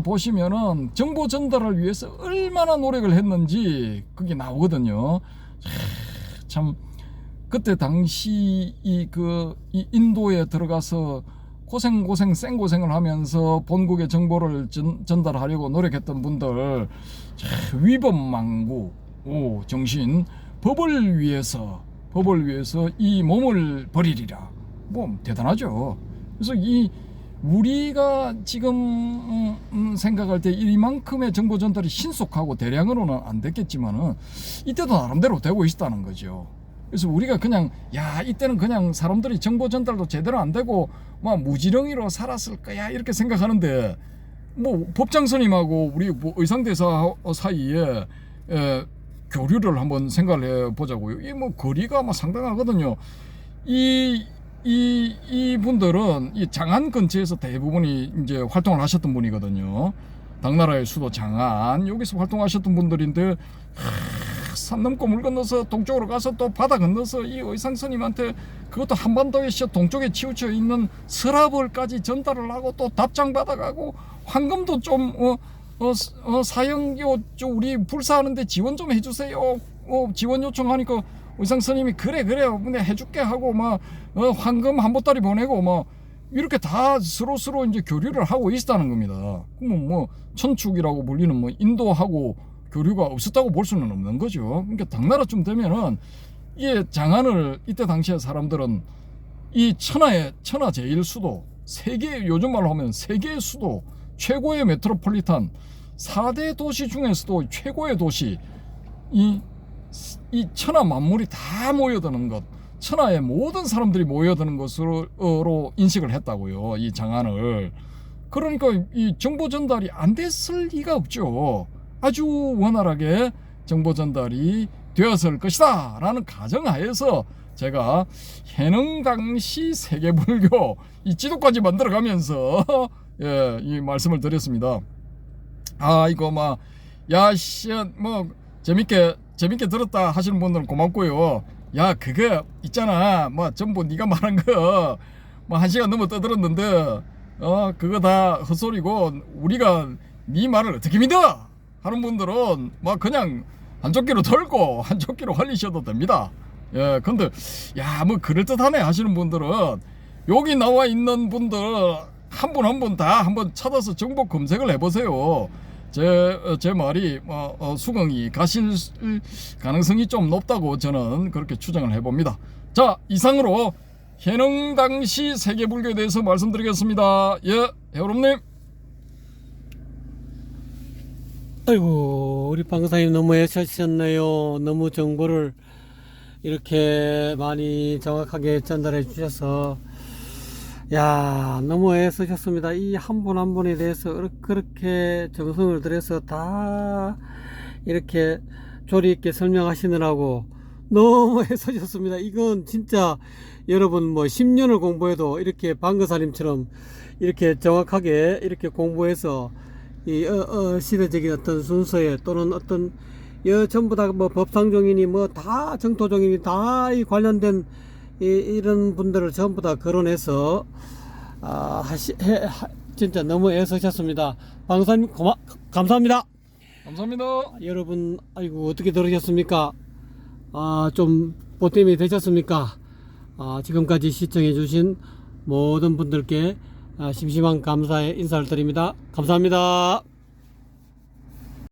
보시면은 정보 전달을 위해서 얼마나 노력을 했는지 그게 나오거든요. 참 그때 당시 이 인도에 들어가서 생고생을 하면서 본국의 정보를 전달하려고 노력했던 분들, 위법망구 정신, 법을 위해서 이 몸을 버리리라. 뭐 대단하죠. 그래서 우리가 지금 생각할 때 이만큼의 정보 전달이 신속하고 대량으로는 안 됐겠지만은 이때도 나름대로 되고 있다는 거죠. 그래서 우리가 그냥 이때는 그냥 사람들이 정보 전달도 제대로 안 되고 막 무지렁이로 살았을 거야 이렇게 생각하는데, 뭐 법장 스님하고 우리 의상대사 사이에 교류를 한번 생각을 해보자고요. 이 뭐 거리가 뭐 상당하거든요. 이 분들은 이 장안 근처에서 대부분이 이제 활동을 하셨던 분이거든요. 당나라의 수도 장안, 여기서 활동하셨던 분들인데, 산 넘고 물 건너서 동쪽으로 가서 또 바다 건너서 이 의상 스님한테 그것도 한반도에 동쪽에 치우쳐 있는 서라벌까지 전달을 하고 또 답장 받아가고, 황금도 좀 사형요 우리 불사하는데 지원 좀 해주세요. 지원 요청하니까 의상 스님이 그래요 근데 해줄게 하고 막 황금 한 보따리 보내고 막 이렇게 다 서로 이제 교류를 하고 있었다는 겁니다. 그러면 뭐 천축이라고 불리는 뭐 인도하고 교류가 없었다고 볼 수는 없는 거죠. 그러니까 당나라쯤 되면은 이 장안을 이때 당시에 사람들은 이 천하 제일 수도, 세계 요즘 말로 하면 세계의 수도, 최고의 메트로폴리탄 4대 도시 중에서도 최고의 도시, 이 천하 만물이 다 모여드는 것, 천하의 모든 사람들이 모여드는 것으로 인식을 했다고요, 이 장안을. 그러니까 이 정보 전달이 안 됐을 리가 없죠. 아주 원활하게 정보 전달이 되었을 것이다 라는 가정하에서 제가 해능당시 세계불교 이 지도까지 만들어가면서 이 말씀을 드렸습니다. 이거 뭐 재밌게 들었다 하시는 분들은 고맙고요. 그거 있잖아, 뭐 전부 네가 말한 거 뭐 1시간 넘어 떠들었는데 그거 다 헛소리고 우리가 네 말을 어떻게 믿어 하는 분들은 막 그냥 한쪽 귀로 털고 한쪽 귀로 흘리셔도 됩니다. 근데 뭐 그럴듯하네 하시는 분들은 여기 나와 있는 분들 한 분 한 분 다 한번 찾아서 정보 검색을 해보세요. 제 말이 수긍이 가실 가능성이 좀 높다고 저는 그렇게 추정을 해봅니다. 자, 이상으로 해능당시 세계불교에 대해서 말씀드리겠습니다. 해오름님. 아이고, 우리 방사님 너무 애쓰셨네요. 너무 정보를 이렇게 많이 정확하게 전달해 주셔서 너무 애쓰셨습니다. 이 한 분 한 분에 대해서 그렇게 정성을 들여서 다 이렇게 조리 있게 설명하시느라고 너무 애쓰셨습니다. 이건 진짜 여러분 뭐 10년을 공부해도 이렇게 방거사님처럼 이렇게 정확하게 이렇게 공부해서 이 시대적인 어떤 순서에 또는 어떤 전부 다 뭐 법상종이니 뭐 다 정토종이니 다 이 관련된 이런 분들을 전부 다 거론해서 진짜 너무 애쓰셨습니다. 방사님 감사합니다. 감사합니다. 여러분, 아이고, 어떻게 들으셨습니까? 좀 보탬이 되셨습니까? 지금까지 시청해주신 모든 분들께 심심한 감사의 인사를 드립니다. 감사합니다.